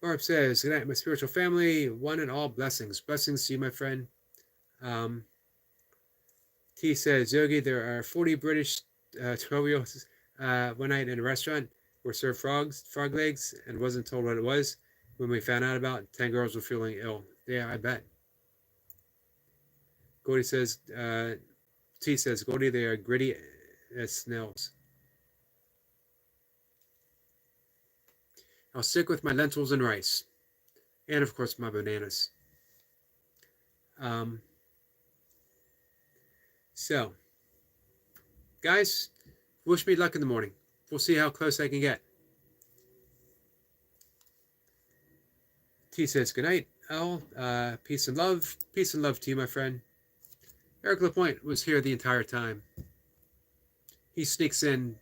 Barb says, good night, my spiritual family. One and all blessings. Blessings to you, my friend. T says, Yogi, there are 40 British 12-year-olds one night in a restaurant were served frog legs, and wasn't told what it was. When we found out about it, 10 girls were feeling ill. Yeah, I bet. Goldie says, T says, Goldie, they are gritty as snails. I'll stick with my lentils and rice. And, of course, my bananas. So, guys, wish me luck in the morning. We'll see how close I can get. T says, good night, Al. Peace and love. Peace and love to you, my friend. Eric Lapointe was here the entire time. He sneaks in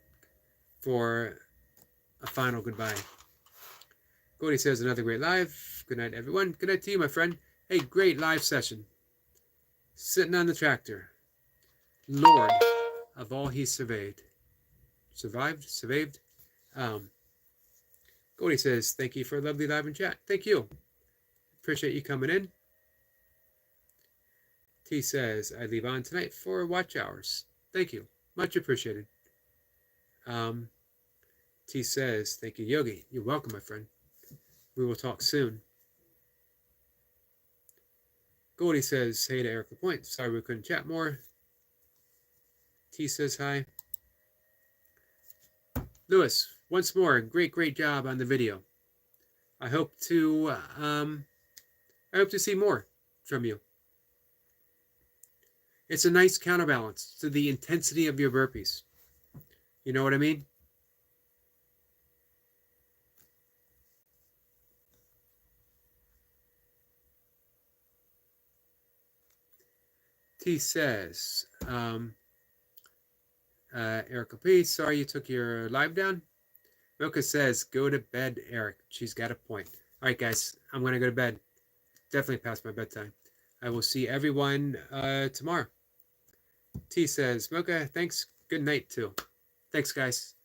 for a final goodbye. Cody says another great live. Good night, everyone. Good night to you, my friend. Hey, great live session. Sitting on the tractor. Lord of all he surveyed. Survived? Cody says, thank you for a lovely live and chat. Thank you. Appreciate you coming in. T says, I leave on tonight for watch hours. Thank you. Much appreciated. T says, thank you, Yogi. You're welcome, my friend. We will talk soon. Goldie says, hey to Eric Lapointe. Sorry we couldn't chat more. T says hi. Lewis, once more, great job on the video. I hope to see more from you. It's a nice counterbalance to the intensity of your burpees. You know what I mean? T says, Erica P, sorry you took your live down. Milka says, go to bed, Eric. She's got a point. All right, guys, I'm going to go to bed. Definitely past my bedtime. I will see everyone tomorrow. T says, Milka, thanks. Good night, too. Thanks, guys.